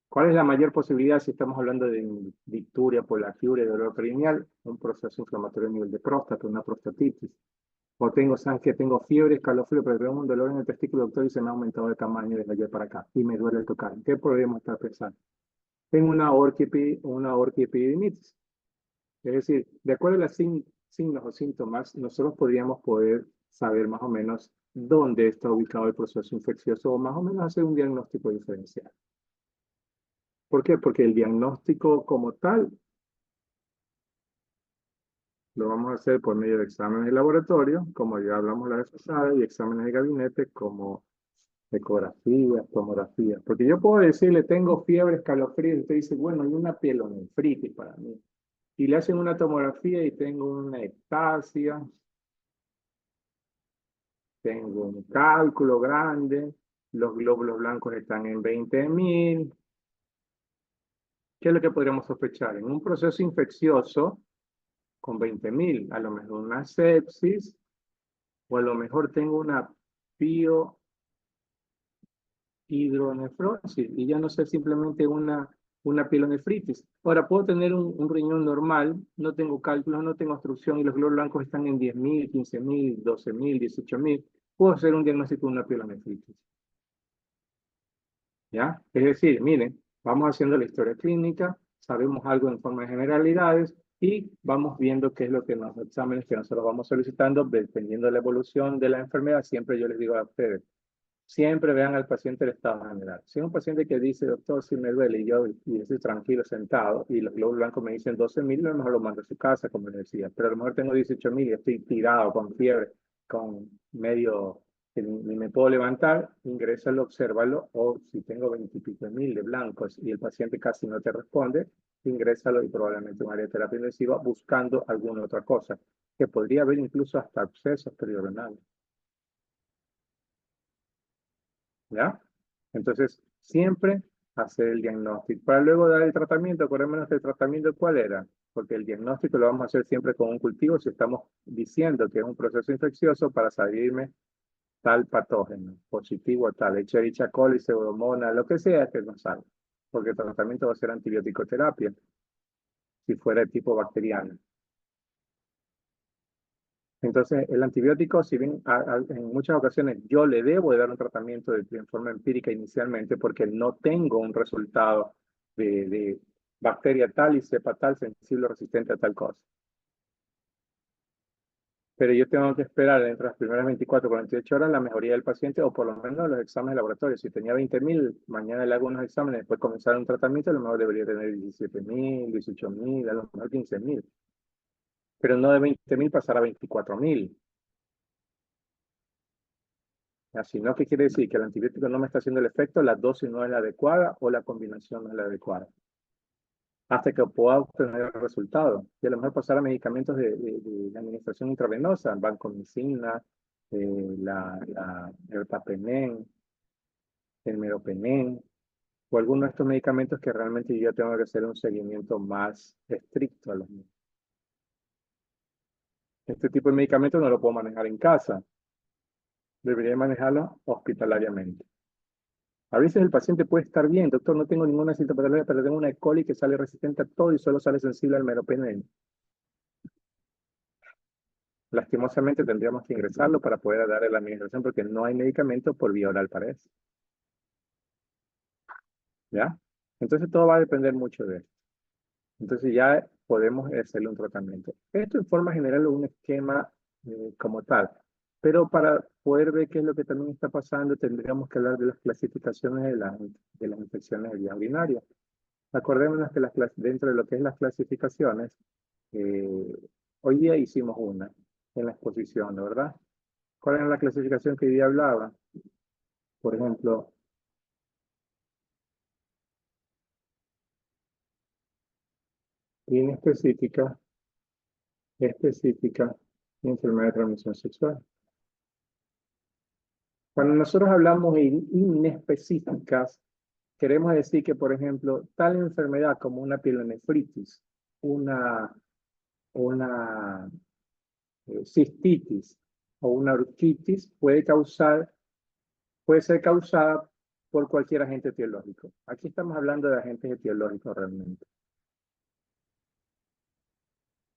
S1: ¿Cuál es la mayor posibilidad si estamos hablando de dicturia, polaquiuria, dolor perineal? Un proceso inflamatorio a nivel de próstata, una prostatitis. O sabes que tengo fiebre, escalofrío, pero tengo un dolor en el testículo, doctor, y se me ha aumentado de tamaño desde ayer para acá y me duele el tocar. ¿Qué podríamos estar pensando? Tengo una orquiepididimitis. Es decir, de acuerdo a los signos o síntomas, nosotros podríamos poder saber más o menos dónde está ubicado el proceso infeccioso o más o menos hacer un diagnóstico diferencial. ¿Por qué? Porque el diagnóstico como tal lo vamos a hacer por medio de exámenes de laboratorio, como ya hablamos la vez pasada, y exámenes de gabinete como ecografías, tomografías. Porque yo puedo decirle, tengo fiebre, escalofrío, y usted dice, bueno, hay una pielonefritis para mí. Y le hacen una tomografía y tengo una ectasia, tengo un cálculo grande, los glóbulos blancos están en 20.000. ¿Qué es lo que podríamos sospechar? En un proceso infeccioso con 20.000, a lo mejor una sepsis, o a lo mejor tengo una hidronefrosis y ya no sé simplemente una pielonefritis. Ahora, puedo tener un riñón normal, no tengo cálculos, no tengo obstrucción y los glóbulos blancos están en 10.000, 15.000, 12.000, 18.000. Puedo hacer un diagnóstico de una pielonefritis. ¿Ya? Es decir, miren, vamos haciendo la historia clínica, sabemos algo en forma de generalidades, Y vamos viendo qué es lo que en los exámenes que nosotros vamos solicitando, dependiendo de la evolución de la enfermedad. Siempre yo les digo a ustedes, siempre vean al paciente el estado general. Si es un paciente que dice, doctor, si me duele, y estoy tranquilo, sentado, y los glóbulos blancos me dicen 12.000, a lo mejor lo mando a su casa, como les decía. Pero a lo mejor tengo 18.000 y estoy tirado, con fiebre, con medio, que ni me puedo levantar, ingrésalo, obsérvalo, o si tengo 20 y pico mil de blancos y el paciente casi no te responde, ingrésalo y probablemente un área de terapia intensiva buscando alguna otra cosa, que podría haber incluso hasta abscesos periodonales. ¿Ya? Entonces, siempre hacer el diagnóstico. Para luego dar el tratamiento, acordémonos que el tratamiento, ¿cuál era? Porque el diagnóstico lo vamos a hacer siempre con un cultivo si estamos diciendo que es un proceso infeccioso para salirme tal patógeno, positivo a tal, Escherichia coli, Pseudomonas, lo que sea que nos salga. Porque el tratamiento va a ser antibiótico-terapia, si fuera de tipo bacteriano. Entonces, el antibiótico, si bien en muchas ocasiones yo le debo de dar un tratamiento en forma empírica inicialmente porque no tengo un resultado de bacteria tal y cepa tal sensible o resistente a tal cosa. Pero yo tengo que esperar entre las primeras 24 o 48 horas la mejoría del paciente o por lo menos los exámenes laboratorios. Si tenía 20.000, mañana le hago unos exámenes, después comenzar un tratamiento, a lo mejor debería tener 17.000, 18.000, a lo mejor 15.000. Pero no de 20.000 pasar a 24.000. Así, ¿no? ¿Qué quiere decir? Que el antibiótico no me está haciendo el efecto, la dosis no es la adecuada o la combinación no es la adecuada. Hasta que pueda obtener el resultado. Y a lo mejor pasar a medicamentos de administración intravenosa, vancomicina, la ertapenem, el meropenem, o alguno de estos medicamentos que realmente yo tengo que hacer un seguimiento más estricto a los mismos. Este tipo de medicamentos no lo puedo manejar en casa. Debería manejarlo hospitalariamente. A veces el paciente puede estar bien, doctor, no tengo ninguna sintomatología, pero tengo una E. coli que sale resistente a todo y solo sale sensible al meropenem. Lastimosamente tendríamos que ingresarlo para poder darle la administración porque no hay medicamento por vía oral para eso. ¿Ya? Entonces todo va a depender mucho de esto. Entonces ya podemos hacerle un tratamiento. Esto en forma general es un esquema como tal. Pero para poder ver qué es lo que también está pasando, tendríamos que hablar de las clasificaciones de las infecciones de vía urinaria. Acordémonos que dentro de lo que es las clasificaciones, eh, hoy día hicimos una en la exposición, ¿no? ¿Verdad? ¿Cuál era la clasificación que hoy día hablaba? Por ejemplo, inespecífica, específica y enfermedad de transmisión sexual. Cuando nosotros hablamos de inespecíficas, queremos decir que, por ejemplo, tal enfermedad como una pielonefritis, una cistitis o una orquitis puede ser causada por cualquier agente etiológico. Aquí estamos hablando de agentes etiológicos realmente.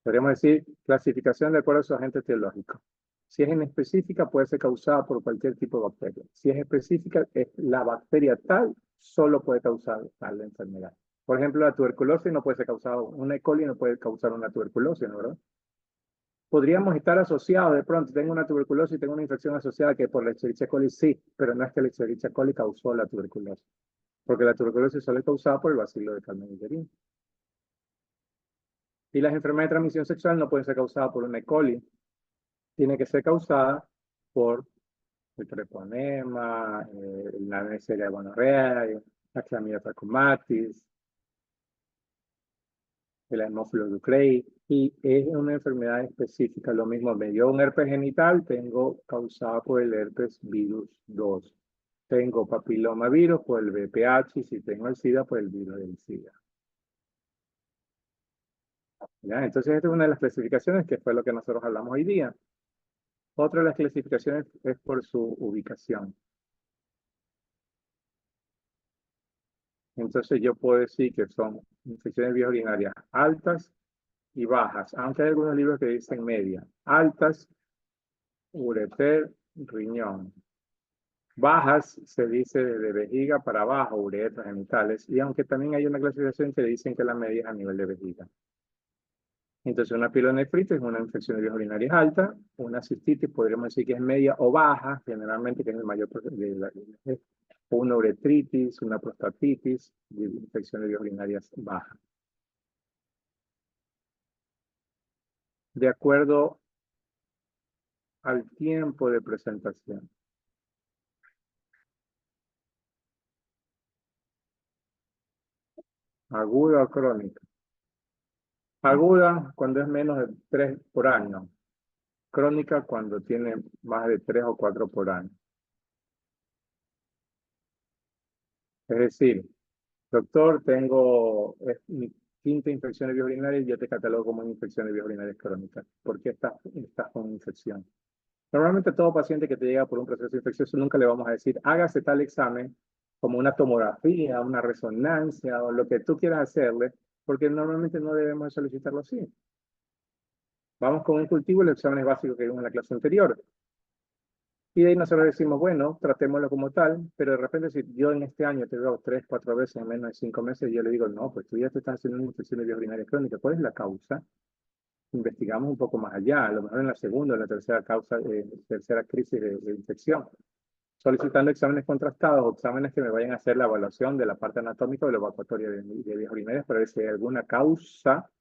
S1: Podríamos decir clasificación de acuerdo a su agente etiológico. Si es en específica, puede ser causada por cualquier tipo de bacteria. Si es específica, la bacteria tal solo puede causar tal enfermedad. Por ejemplo, la tuberculosis no puede ser causada, una E. coli no puede causar una tuberculosis, ¿no? ¿Verdad? Podríamos estar asociados, de pronto tengo una tuberculosis, tengo una infección asociada que por la Escherichia coli sí, pero no es que la Escherichia coli causó la tuberculosis, porque la tuberculosis solo es causada por el bacilo de Carmen. Y las enfermedades de transmisión sexual no pueden ser causadas por una E. coli, tiene que ser causada por el treponema, la Neisseria gonorrea, la Chlamydia trachomatis, el Haemophilus ducreyi, y es una enfermedad específica. Lo mismo, me dio un herpes genital, tengo causada por el herpes virus 2. Tengo papilomavirus por el VPH y si tengo el SIDA, por el virus del SIDA. ¿Ya? Entonces, esta es una de las clasificaciones que fue lo que nosotros hablamos hoy día. Otra de las clasificaciones es por su ubicación. Entonces, yo puedo decir que son infecciones vías urinarias altas y bajas, aunque hay algunos libros que dicen media. Altas, ureter, riñón. Bajas se dice de vejiga para abajo, uretras, genitales, y aunque también hay una clasificación que dicen que la media es a nivel de vejiga. Entonces, una pielonefritis es una infección de vías urinarias alta, una cistitis podríamos decir que es media o baja, generalmente que es el mayor una uretritis, una prostatitis, infección de vías urinarias baja. De acuerdo al tiempo de presentación. Aguda o crónica. Aguda cuando es menos de 3 por año. Crónica cuando tiene más de 3 o 4 por año. Es decir, doctor, tengo mi quinta infección de vías urinarias y yo te catalogo como una infección de vías urinarias crónica. ¿Por qué estás con infección? Normalmente todo paciente que te llega por un proceso infeccioso nunca le vamos a decir, hágase tal examen como una tomografía, una resonancia o lo que tú quieras hacerle, porque normalmente no debemos solicitarlo así. Vamos con un cultivo y los exámenes básicos que vimos en la clase anterior. Y de ahí nosotros decimos, bueno, tratémoslo como tal, pero de repente si yo en este año te veo 3, 4 veces en menos de 5 meses, yo le digo, no, pues tú ya te estás haciendo una infección de vías urinarias crónica. ¿Cuál es la causa? Investigamos un poco más allá, a lo mejor en la segunda o en la tercera causa, tercera crisis de infección. Solicitando exámenes contrastados o exámenes que me vayan a hacer la evaluación de la parte anatómica o la evacuatoria de vías urinarias para ver si hay alguna causa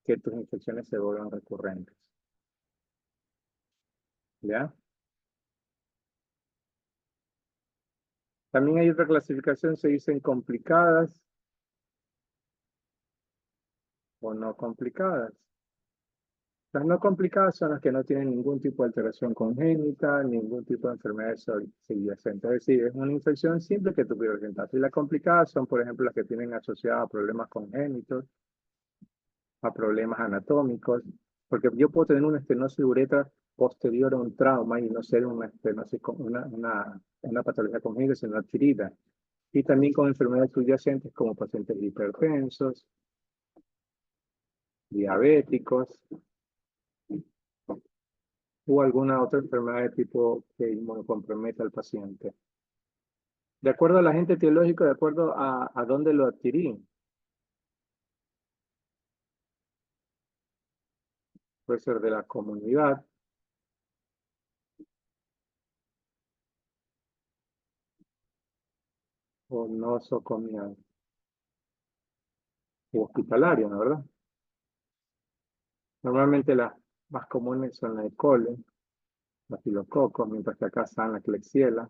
S1: que tus infecciones se vuelvan recurrentes. ¿Ya? También hay otra clasificación, se dicen complicadas o no complicadas. Las no complicadas son las que no tienen ningún tipo de alteración congénita, ningún tipo de enfermedad subyacente. Es decir, es una infección simple que tú puedes presentar. Y las complicadas son, por ejemplo, las que tienen asociadas a problemas congénitos, a problemas anatómicos, porque yo puedo tener una estenosis de uretra posterior a un trauma y no ser una estenosis, una patología congénita, sino adquirida. Y también con enfermedades subyacentes como pacientes hipertensos, diabéticos o alguna otra enfermedad de tipo que inmunocomprometa al paciente. De acuerdo al agente etiológico, de acuerdo a dónde lo adquirí. Puede ser de la comunidad, o nosocomial, o hospitalario, ¿no, verdad? Normalmente las más comunes son la E. coli, la filococos, mientras que acá están la Klebsiella,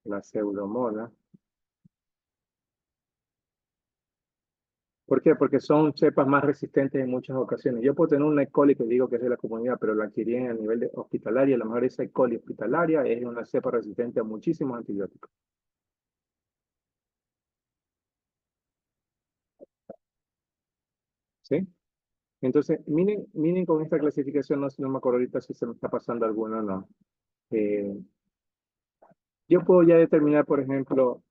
S1: la pseudomonas. ¿Por qué? Porque son cepas más resistentes en muchas ocasiones. Yo puedo tener una E. coli que digo que es de la comunidad, pero la adquirí a nivel de hospitalaria. A lo mejor esa E. coli hospitalaria es una cepa resistente a muchísimos antibióticos. ¿Sí? Entonces, miren con esta clasificación, no me acuerdo ahorita si se me está pasando alguno o no. Yo puedo ya determinar, por ejemplo,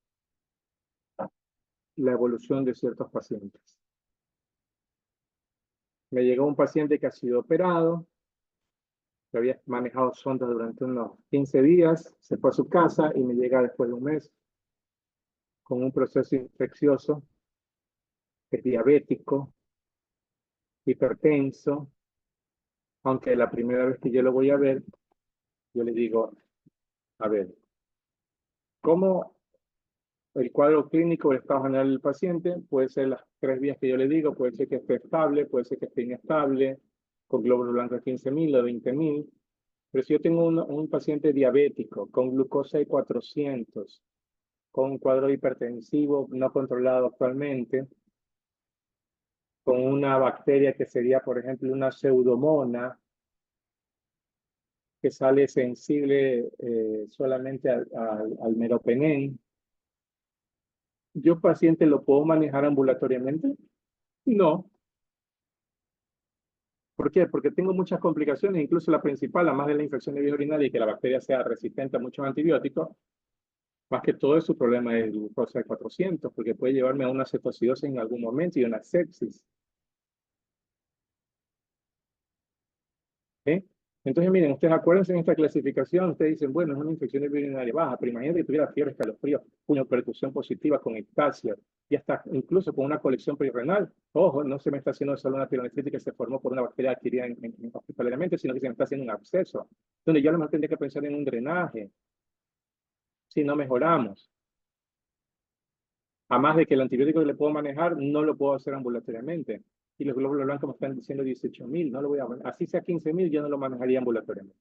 S1: la evolución de ciertos pacientes. Me llegó un paciente que ha sido operado, que había manejado sondas durante unos 15 días, se fue a su casa y me llega después de un mes con un proceso infeccioso, es diabético, hipertenso, aunque la primera vez que yo lo voy a ver, yo le digo, a ver, ¿cómo el cuadro clínico, el estado general del paciente? Puede ser las 3 vías que yo le digo, puede ser que esté estable, puede ser que esté inestable, con glóbulos blancos 15.000 o 20.000. Pero si yo tengo un paciente diabético con glucosa de 400, con un cuadro hipertensivo no controlado actualmente, con una bacteria que sería, por ejemplo, una pseudomonas, que sale sensible solamente al meropenem, ¿yo paciente lo puedo manejar ambulatoriamente? No. ¿Por qué? Porque tengo muchas complicaciones, incluso la principal, además de la infección de vías urinarias y que la bacteria sea resistente a muchos antibióticos, más que todo es su problema de glucosa de 400, porque puede llevarme a una cetocidosis en algún momento y una sepsis. ¿Sí? Entonces, miren, ustedes acuérdense en esta clasificación, ustedes dicen, bueno, es una infección urinaria baja, pero imagínate que tuviera fiebre, escalofrío, puño, percusión positiva con ectasia, y hasta incluso con una colección perirenal. Ojo, no se me está haciendo solo una pielonefritis que se formó por una bacteria adquirida hospitalariamente, sino que se me está haciendo un absceso, donde yo a lo mejor tendría que pensar en un drenaje, si no mejoramos. A más de que el antibiótico que le puedo manejar, no lo puedo hacer ambulatoriamente. Y los glóbulos blancos me están diciendo 18.000, no lo voy a manejar. Así sea 15.000, yo no lo manejaría ambulatoriamente.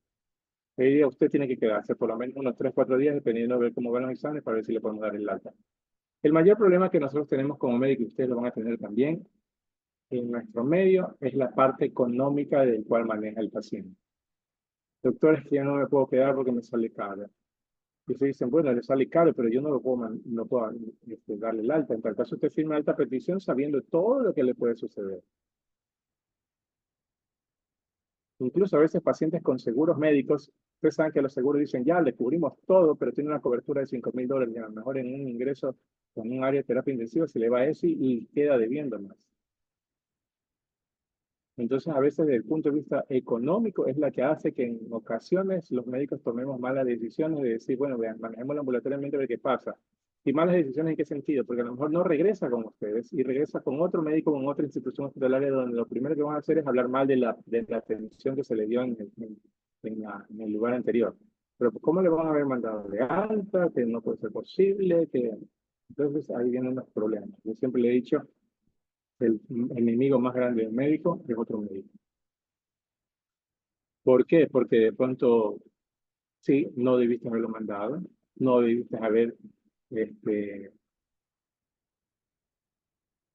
S1: Hoy día usted tiene que quedarse por lo menos unos 3, 4 días, dependiendo de ver cómo van los exámenes, para ver si le podemos dar el alta. El mayor problema que nosotros tenemos como médicos, y ustedes lo van a tener también, en nuestro medio, es la parte económica del cual maneja el paciente. Doctores, que yo no me puedo quedar porque me sale caro. Y ustedes dicen, bueno, le sale caro, pero yo no lo puedo, darle el alta. En tal caso, usted firma alta petición sabiendo todo lo que le puede suceder. Incluso a veces pacientes con seguros médicos, ustedes saben que los seguros dicen, ya, le cubrimos todo, pero tiene una cobertura de $5.000, y a lo mejor en un ingreso con un área de terapia intensiva se le va eso y queda debiendo más. Entonces, a veces, desde el punto de vista económico, es la que hace que en ocasiones los médicos tomemos malas decisiones de decir, bueno, vean, manejémoslo ambulatoriamente a ver qué pasa. ¿Y malas decisiones en qué sentido? Porque a lo mejor no regresa con ustedes y regresa con otro médico, con otra institución hospitalaria, donde lo primero que van a hacer es hablar mal de la atención que se le dio en el lugar anterior. Pero ¿cómo le van a haber mandado de alta? Que no puede ser posible, que... Entonces ahí vienen los problemas. Yo siempre le he dicho, el enemigo más grande del médico es otro médico. ¿Por qué? Porque de pronto, sí, no debiste haberlo mandado, no debiste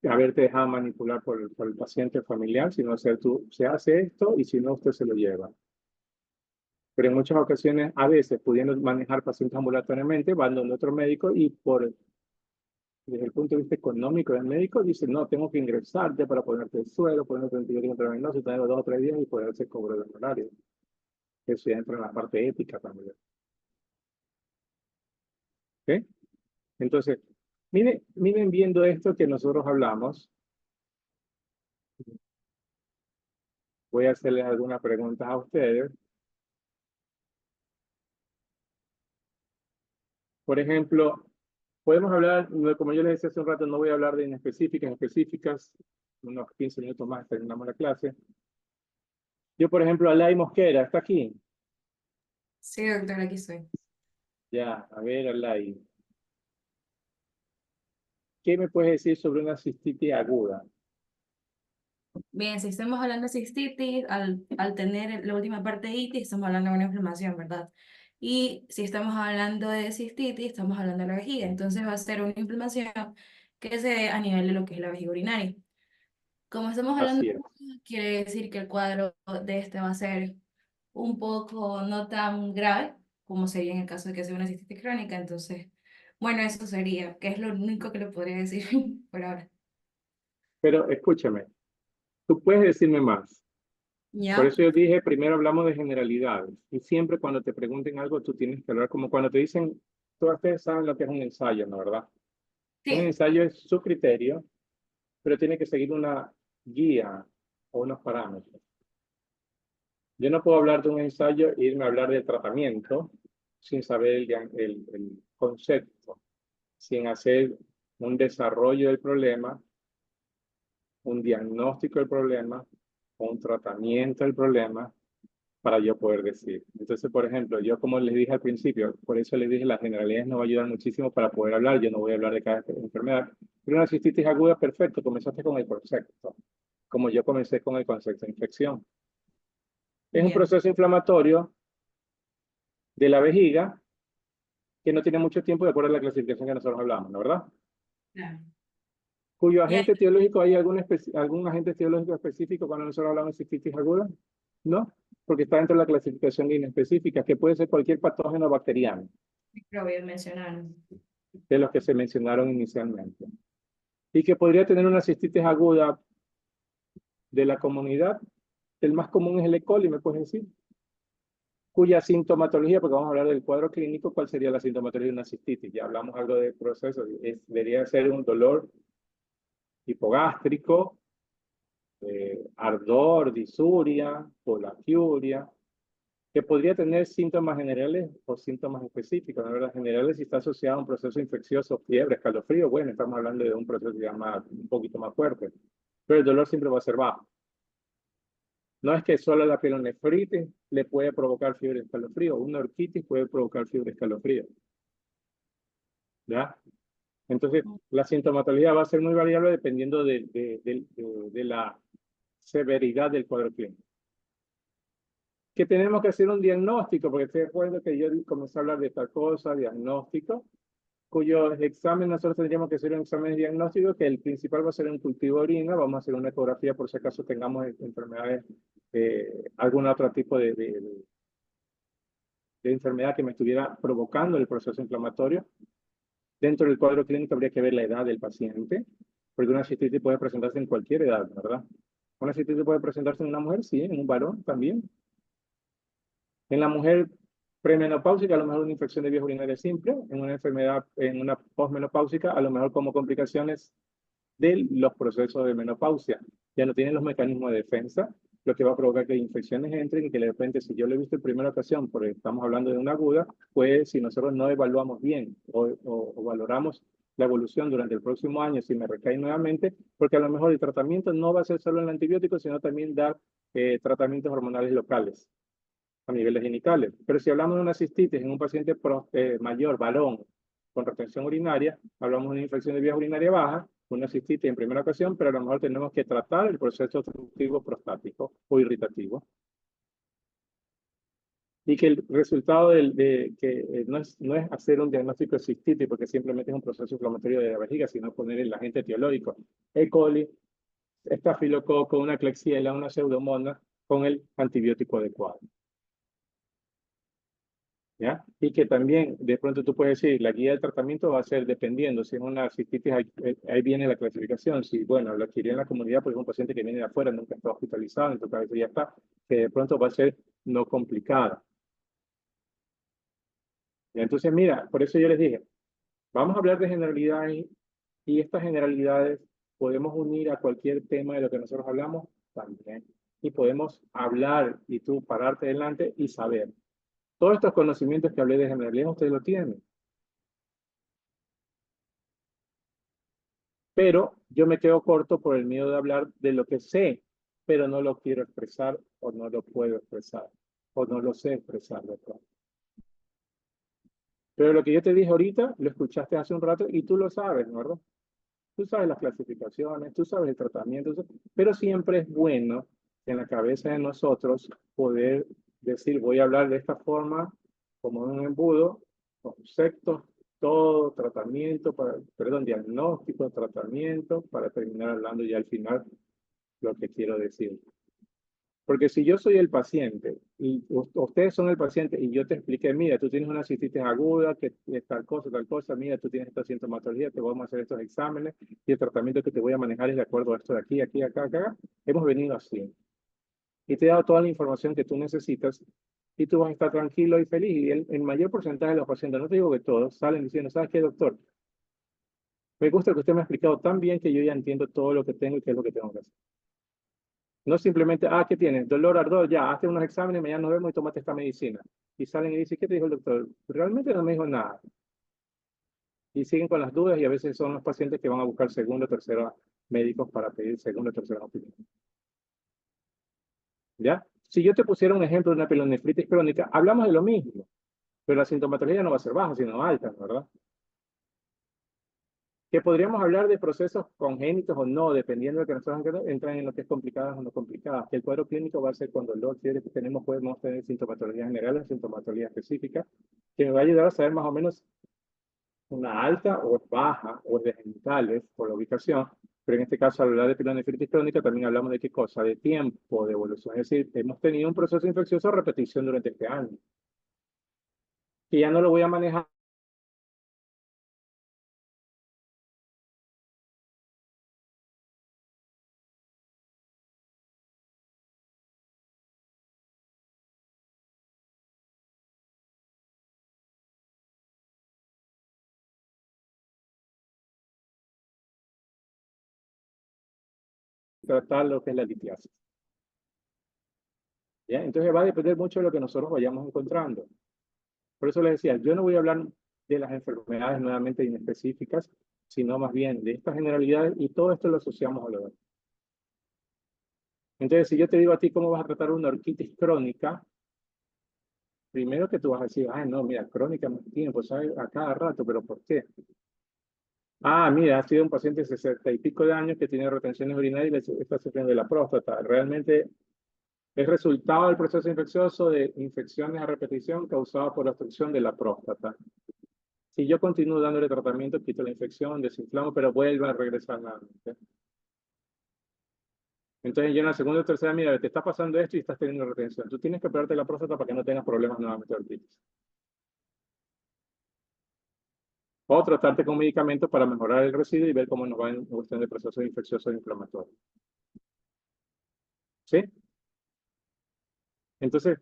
S1: haberte dejado manipular por el paciente familiar, sino hacer tú, se hace esto y si no, usted se lo lleva. Pero en muchas ocasiones, a veces, pudiendo manejar pacientes ambulatoriamente, van donde otro médico y desde el punto de vista económico del médico, dice, no, tengo que ingresarte para ponerte el suelo, ponerte antibiótico intravenoso, tener 2 o 3 días y poder hacer cobro de honorario. Eso ya entra en la parte ética también. ¿Ok? Entonces, miren viendo esto que nosotros hablamos. Voy a hacerles algunas preguntas a ustedes. Por ejemplo, podemos hablar, como yo les decía hace un rato, no voy a hablar de específicas, unos 15 minutos más terminamos la clase. Yo, por ejemplo, Alay Mosquera, ¿está aquí?
S5: Sí, doctor, aquí estoy.
S1: Ya, a ver, Alay. ¿Qué me puedes decir sobre una cistitis aguda?
S5: Bien, si estamos hablando de cistitis, al tener la última parte de itis, estamos hablando de una inflamación, ¿verdad? Y si estamos hablando de cistitis, estamos hablando de la vejiga. Entonces va a ser una inflamación que se dé a nivel de lo que es la vejiga urinaria. Como estamos hablando,
S1: Así es.
S5: quiere decir que el cuadro de este va a ser un poco no tan grave como sería en el caso de que sea una cistitis crónica. Entonces, bueno, eso sería, que es lo único que le podría decir por ahora.
S1: Pero escúchame, tú puedes decirme más. Por
S5: ¿Ya?
S1: eso yo dije, primero hablamos de generalidades. Y siempre cuando te pregunten algo, tú tienes que hablar como cuando te dicen, todos ustedes saben lo que es un ensayo, ¿no? ¿Verdad? Un
S5: Sí.
S1: ensayo es su criterio, pero tiene que seguir una guía o unos parámetros. Yo no puedo hablar de un ensayo e irme a hablar de tratamiento sin saber el concepto, sin hacer un desarrollo del problema, un diagnóstico del problema, un tratamiento del problema, para yo poder decir. Entonces, por ejemplo, yo como les dije al principio, por eso les dije, las generalidades nos va a ayudar muchísimo para poder hablar. Yo no voy a hablar de cada enfermedad. Pero una cistitis aguda, perfecto, comenzaste con el concepto, como yo comencé con el concepto de infección. Es un
S5: Ya.
S1: proceso inflamatorio de la vejiga que no tiene mucho tiempo de acuerdo a la clasificación que nosotros hablamos, ¿no verdad?
S5: Claro.
S1: Cuyo
S5: Y ahí,
S1: agente etiológico, ¿hay algún agente etiológico específico cuando nosotros hablamos de cistitis aguda? No, porque está dentro de la clasificación inespecífica, que puede ser cualquier patógeno bacteriano,
S5: microbios mencionaron.
S1: de los que se mencionaron inicialmente. Y que podría tener una cistitis aguda de la comunidad. El más común es el E. coli, ¿me puedes decir? Cuya sintomatología, porque vamos a hablar del cuadro clínico, ¿cuál sería la sintomatología de una cistitis? Ya hablamos algo de proceso, debería ser un dolor hipogástrico, ardor, disuria, polaquiuria, que podría tener síntomas generales o síntomas específicos. ¿No? Las generales, si está asociado a un proceso infeccioso, fiebre, escalofrío, bueno, estamos hablando de un proceso ya más, un poquito más fuerte. Pero el dolor siempre va a ser bajo. No es que solo la pielonefritis le puede provocar fiebre y escalofrío, una orquitis puede provocar fiebre y escalofrío. ¿Ya? Entonces, la sintomatología va a ser muy variable dependiendo de la severidad del cuadro clínico. Que tenemos que hacer un diagnóstico, porque estoy de acuerdo que yo comencé a hablar de esta cosa, diagnóstico, cuyo examen nosotros tendríamos que hacer un examen de diagnóstico, que el principal va a ser un cultivo de orina, vamos a hacer una ecografía por si acaso tengamos enfermedades, algún otro tipo de enfermedad que me estuviera provocando el proceso inflamatorio. Dentro del cuadro clínico habría que ver la edad del paciente, porque una cistitis puede presentarse en cualquier edad, ¿verdad? Una cistitis puede presentarse en una mujer, sí, en un varón también. En la mujer premenopáusica, a lo mejor una infección de vías urinarias simple, en una enfermedad, en una posmenopáusica, a lo mejor como complicaciones de los procesos de menopausia. Ya no tienen los mecanismos de defensa, lo que va a provocar que infecciones entren y que de repente, si yo lo he visto en primera ocasión, porque estamos hablando de una aguda, pues si nosotros no evaluamos bien o valoramos la evolución durante el próximo año, si me recae nuevamente, porque a lo mejor el tratamiento no va a ser solo el antibiótico, sino también dar tratamientos hormonales locales a niveles genitales. Pero si hablamos de una cistitis en un paciente mayor, varón, con retención urinaria, hablamos de una infección de vías urinarias bajas, una cistitis en primera ocasión, pero a lo mejor tenemos que tratar el proceso obstructivo prostático o irritativo. Y que el resultado no es hacer un diagnóstico de cistitis, porque simplemente es un proceso inflamatorio de la vejiga, sino poner el agente etiológico. E. coli, estafilococo, una Klebsiella, una pseudomonas, con el antibiótico adecuado. ¿Ya? Y que también, de pronto tú puedes decir, la guía del tratamiento va a ser dependiendo, si es una cistitis, ahí viene la clasificación, si, bueno, lo adquirí en la comunidad, pues es un paciente que viene de afuera, nunca está hospitalizado, en tu cabeza ya está, que de pronto va a ser no complicada. Y entonces, mira, por eso yo les dije, vamos a hablar de generalidades y estas generalidades podemos unir a cualquier tema de lo que nosotros hablamos también. Y podemos hablar y tú pararte delante y saber. Todos estos conocimientos que hablé de generalidad, ustedes lo tienen. Pero yo me quedo corto por el miedo de hablar de lo que sé, pero no lo quiero expresar o no lo puedo expresar o no lo sé expresar de pronto. Pero lo que yo te dije ahorita, lo escuchaste hace un rato y tú lo sabes, ¿no? ¿Verdad? Tú sabes las clasificaciones, tú sabes el tratamiento, pero siempre es bueno en la cabeza de nosotros poder decir, voy a hablar de esta forma, como un embudo, conceptos, todo tratamiento, perdón, diagnóstico, tratamiento, para terminar hablando ya al final lo que quiero decir. Porque si yo soy el paciente y ustedes son el paciente y yo te expliqué, mira, tú tienes una cistitis aguda, que es tal cosa, mira, tú tienes esta sintomatología, te vamos a hacer estos exámenes y el tratamiento que te voy a manejar es de acuerdo a esto de aquí, aquí, acá. Hemos venido así. Y te he dado toda la información que tú necesitas y tú vas a estar tranquilo y feliz. Y el mayor porcentaje de los pacientes, no te digo que todos, salen diciendo, ¿sabes qué, doctor? Me gusta que usted me ha explicado tan bien que yo ya entiendo todo lo que tengo y qué es lo que tengo que hacer. No simplemente, ¿qué tienes? Dolor, ardor, ya, hazte unos exámenes, mañana nos vemos y tómate esta medicina. Y salen y dicen, ¿qué te dijo el doctor? Realmente no me dijo nada. Y siguen con las dudas y a veces son los pacientes que van a buscar segundo o tercero médicos para pedir segunda o tercera opinión. ¿Ya? Si yo te pusiera un ejemplo de una pielonefritis crónica, hablamos de lo mismo, pero la sintomatología no va a ser baja, sino alta, ¿verdad? Que podríamos hablar de procesos congénitos o no, dependiendo de que nosotros entran en lo que es complicadas o no complicadas. Que el cuadro clínico va a ser cuando el fiebre que tenemos, podemos tener sintomatología general, sintomatología específica, que me va a ayudar a saber más o menos una alta o baja o de genitales por la ubicación. Pero en este caso, al hablar de pielonefritis crónica, también hablamos de qué cosa, de tiempo, de evolución. Es decir, hemos tenido un proceso infeccioso a repetición durante este año. Y ya no lo voy a manejar tratar lo que es la litiasis. ¿Ya? Entonces va a depender mucho de lo que nosotros vayamos encontrando. Por eso les decía, yo no voy a hablar de las enfermedades nuevamente inespecíficas, sino más bien de estas generalidades y todo esto lo asociamos a lo demás. Entonces, si yo te digo a ti cómo vas a tratar una orquitis crónica, primero que tú vas a decir, ay, no, mira, crónica más tiempo, ¿sabes? A cada rato, pero ¿por qué? Ah, mira, ha sido un paciente de 60 y pico de años que tiene retenciones urinarias y está sufriendo de la próstata. Realmente es resultado del proceso infeccioso de infecciones a repetición causadas por la obstrucción de la próstata. Si yo continúo dándole tratamiento, quito la infección, desinflamo, pero vuelve a regresar nuevamente. Entonces, yo en la segunda o tercera, mira, te está pasando esto y estás teniendo retención. Tú tienes que operarte la próstata para que no tengas problemas nuevamente de orquitis. O tratarte con medicamentos para mejorar el residuo y ver cómo nos va en cuestión de procesos infecciosos e inflamatorios. ¿Sí? Entonces,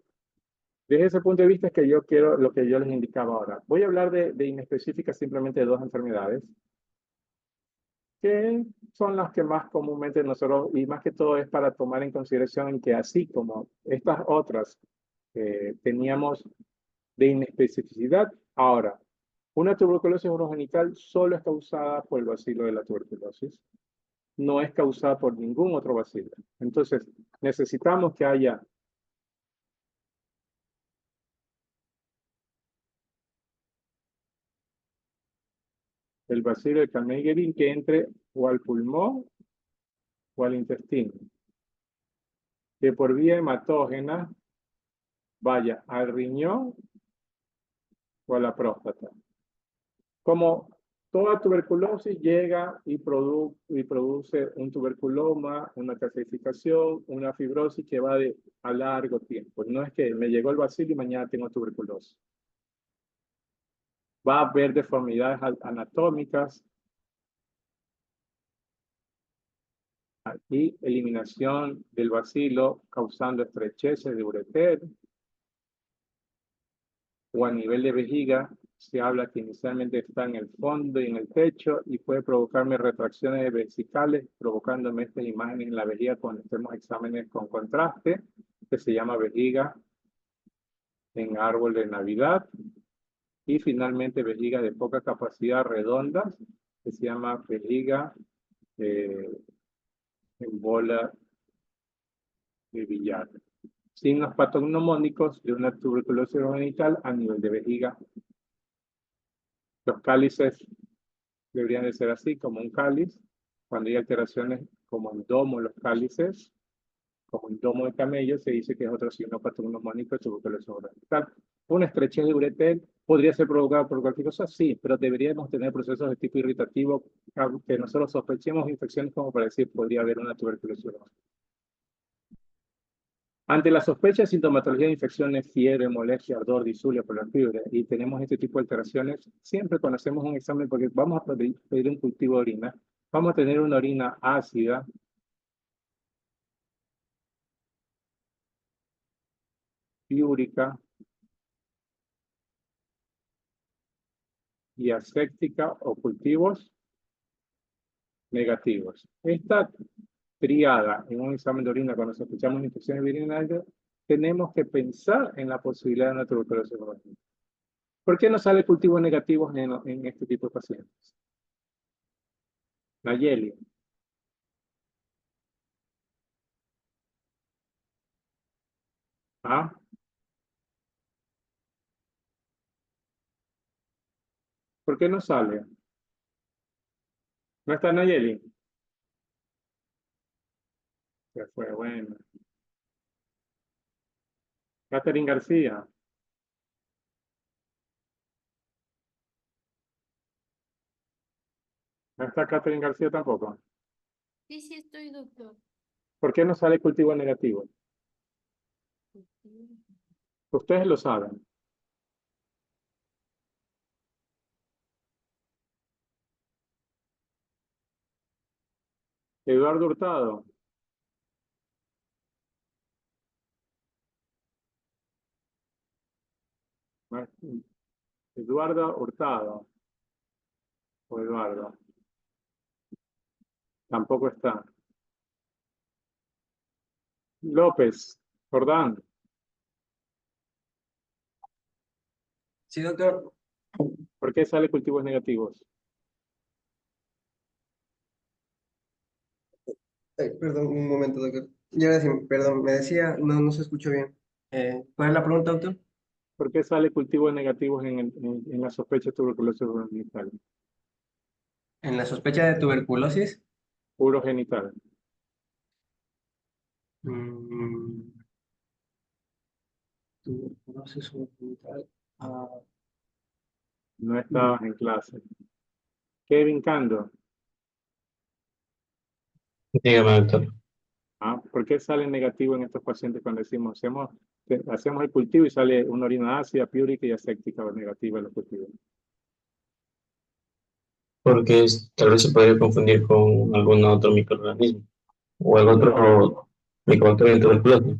S1: desde ese punto de vista es que yo quiero lo que yo les indicaba ahora. Voy a hablar de inespecíficas simplemente de dos enfermedades, que son las que más comúnmente nosotros, y más que todo es para tomar en consideración que así como estas otras teníamos de inespecificidad, ahora, una tuberculosis urogenital solo es causada por el bacilo de la tuberculosis, no es causada por ningún otro bacilo. Entonces, necesitamos que haya el bacilo de Camegeri que entre o al pulmón o al intestino, que por vía hematógena vaya al riñón o a la próstata. Como toda tuberculosis llega y produce un tuberculoma, una calcificación, una fibrosis que va a largo tiempo. No es que me llegó el bacilo y mañana tengo tuberculosis. Va a haber deformidades anatómicas y eliminación del bacilo causando estrecheces de ureter o a nivel de vejiga. Se habla que inicialmente está en el fondo y en el techo y puede provocarme retracciones vesicales, provocándome estas imágenes en la vejiga cuando hacemos exámenes con contraste, que se llama vejiga en árbol de Navidad. Y finalmente vejiga de poca capacidad redondas, que se llama vejiga en bola de billar. Signos patognomónicos de una tuberculosis urogenital a nivel de vejiga. Los cálices deberían de ser así, como un cáliz. Cuando hay alteraciones como en domo, los cálices, como en domo de camello, se dice que es otro signo patognomónico de tuberculosis urogenital. Una estrechez de ureter podría ser provocada por cualquier cosa, sí, pero deberíamos tener procesos de tipo irritativo que nosotros sospechemos infecciones como para decir podría haber una tuberculosis urogenital. Ante la sospecha de sintomatología de infecciones, fiebre, molestia, ardor, disulia por la fiebre, y tenemos este tipo de alteraciones, siempre cuando hacemos un examen, porque vamos a pedir un cultivo de orina, vamos a tener una orina ácida, piúrica y aséptica o cultivos negativos. Esta triada en un examen de orina cuando sospechamos infecciones urinarias, tenemos que pensar en la posibilidad de una tuberculosis urogenital. ¿Por qué no sale cultivos negativos en este tipo de pacientes? Nayeli. ¿Ah? ¿Por qué no sale? ¿No está Nayeli? Se fue, bueno. Catherine García. ¿No está Catherine García tampoco?
S2: Sí, sí estoy, doctor.
S1: ¿Por qué no sale cultivo negativo? Ustedes lo saben. Eduardo Hurtado. Eduardo Hurtado. O Eduardo. Tampoco está. López. Jordán.
S6: Sí, doctor.
S1: ¿Por qué sale cultivos negativos?
S6: Ay, perdón, un momento, doctor. Y ahora sí, perdón, me decía, no se escuchó bien. ¿Cuál es la pregunta, doctor?
S1: ¿Por qué sale cultivos negativos en la sospecha de tuberculosis urogenital?
S6: En la sospecha de tuberculosis.
S1: Urogenital.
S6: mm, Tuberculosis urogenital.
S1: No estabas en clase. Kevin Cando.
S7: Dígame, doctor.
S1: ¿Por qué sale negativo en estos pacientes cuando decimos hacemos el cultivo y sale una orina ácida, piúrica y aséptica o negativa en los cultivos?
S7: Porque tal vez se podría confundir con algún otro microorganismo o algún otro micobacterio en tuberculosis.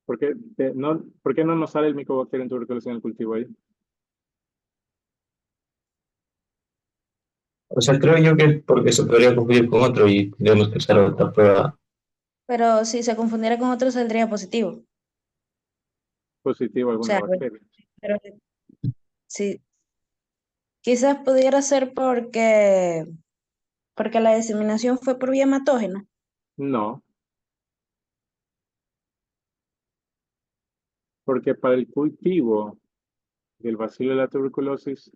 S1: ¿Por qué no nos sale el Mycobacterium tuberculosis en el cultivo ahí?
S7: O sea, creo yo que porque se podría confundir con otro y tendríamos que hacer otra prueba.
S4: Pero si se confundiera con otro saldría positivo.
S1: Positivo a
S4: O
S1: alguna
S4: sea,
S1: bacteria.
S4: pero sí, quizás pudiera ser porque la diseminación fue por vía hematógena.
S1: No, porque para el cultivo del bacilo de la tuberculosis,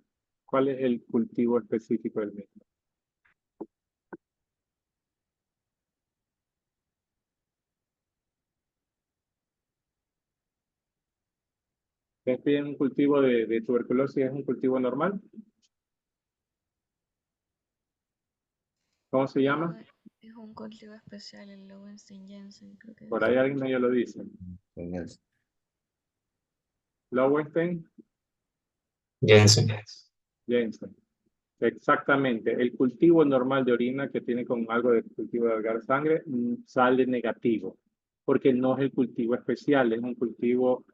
S1: ¿cuál es el cultivo específico del mismo? ¿Ustedes piden un cultivo de tuberculosis? ¿Es un cultivo normal? ¿Cómo se llama?
S2: Es un cultivo especial, el Lowenstein-Janssen, creo que
S1: Por
S2: es.
S1: ahí alguien medio lo dice. Lowenstein,
S7: Jensen.
S1: Jensen. Exactamente. El cultivo normal de orina que tiene con algo de cultivo de agarrar sangre sale negativo, porque no es el cultivo especial, es un cultivo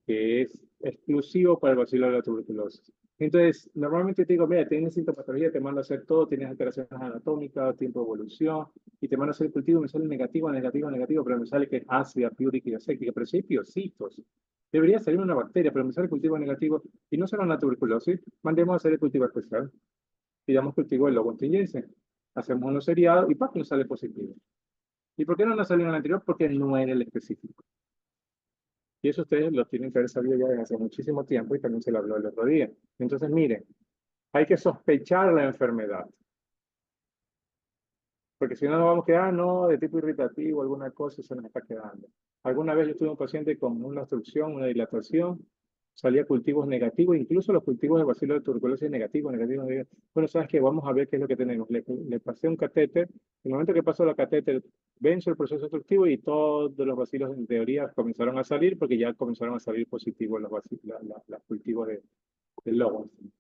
S1: que es exclusivo para el bacilo de la tuberculosis. Entonces, normalmente te digo, mira, tienes sintomatología, te mando a hacer todo, tienes alteraciones anatómicas, tiempo de evolución, y te mando a hacer el cultivo, me sale negativo, negativo, negativo, pero me sale que es ácida, piúrica y aséptica, pero si hay piocitos. Debería salir una bacteria, pero me sale cultivo negativo, y no solo una tuberculosis, mandemos a hacer el cultivo especial. Pidamos cultivo de Lowenstein-Janssen. Hacemos unos seriados y ¡pam! Nos sale positivo. ¿Y por qué no nos salió en el anterior? Porque no era el específico. Y eso ustedes lo tienen que haber sabido ya desde hace muchísimo tiempo y también se lo habló el otro día. Entonces, miren, hay que sospechar la enfermedad. Porque si no, nos vamos a quedar, no, de tipo irritativo, alguna cosa, se nos está quedando. Alguna vez yo tuve un paciente con una obstrucción, una dilatación, salía cultivos negativos, incluso los cultivos de bacilo de tuberculosis negativos, negativos. Bueno, ¿sabes qué? Vamos a ver qué es lo que tenemos. Le pasé un catéter, en el momento que pasó la catéter, venció el proceso obstructivo y todos los bacilos en teoría comenzaron a salir porque ya comenzaron a salir positivos los cultivos de Lowenstein.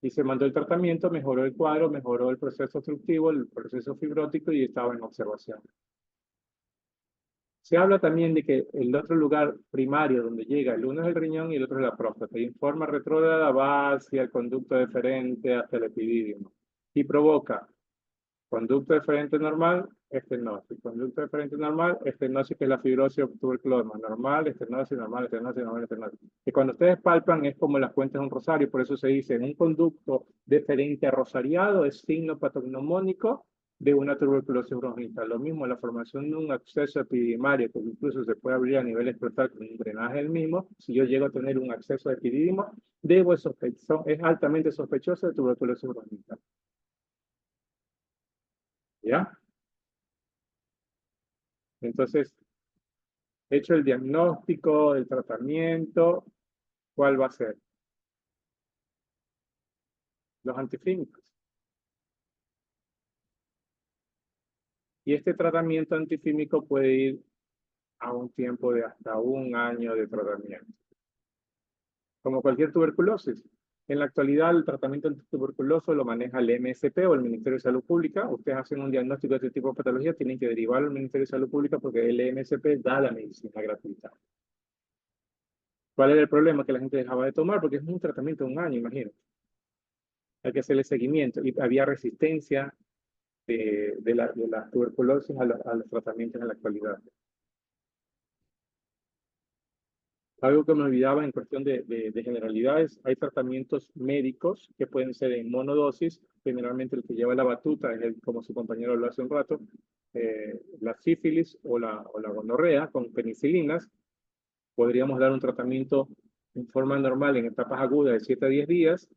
S1: Y se mandó el tratamiento, mejoró el cuadro, mejoró el proceso obstructivo, el proceso fibrótico y estaba en observación. Se habla también de que el otro lugar primario donde llega, el uno es el riñón y el otro es la próstata, y en forma retrógrada va hacia el conducto deferente hasta el epidídimo y provoca conducto deferente normal, estenosis. Conducto deferente normal, estenosis, que es la fibrosis o tuberculoma. Normal, estenosis, normal, estenosis, normal, estenosis. Que cuando ustedes palpan es como las cuentas de un rosario, por eso se dice en un conducto deferente arrosariado es signo patognomónico de una tuberculosis urogenital. Lo mismo, la formación de un acceso epididimario, que incluso se puede abrir a nivel escrotal con un drenaje del mismo. Si yo llego a tener un acceso epidídimo, es altamente sospechoso de tuberculosis urogenital. ¿Ya? Entonces, hecho el diagnóstico, el tratamiento, ¿cuál va a ser? Los antifímicos. Y este tratamiento antifímico puede ir a un tiempo de hasta 1 año de tratamiento. Como cualquier tuberculosis. En la actualidad, el tratamiento antituberculoso lo maneja el MSP o el Ministerio de Salud Pública. Ustedes hacen un diagnóstico de este tipo de patología, tienen que derivarlo al Ministerio de Salud Pública porque el MSP da la medicina gratuita. ¿Cuál era el problema? Que la gente dejaba de tomar porque es un tratamiento de 1 año, imagínate. Hay que hacerle seguimiento y había resistencia de la tuberculosis a los tratamientos en la actualidad. Algo que me olvidaba en cuestión de generalidades, hay tratamientos médicos que pueden ser en monodosis. Generalmente el que lleva la batuta es el, como su compañero lo hace un rato, la sífilis o la gonorrea con penicilinas. Podríamos dar un tratamiento en forma normal en etapas agudas de 7 a 10 días,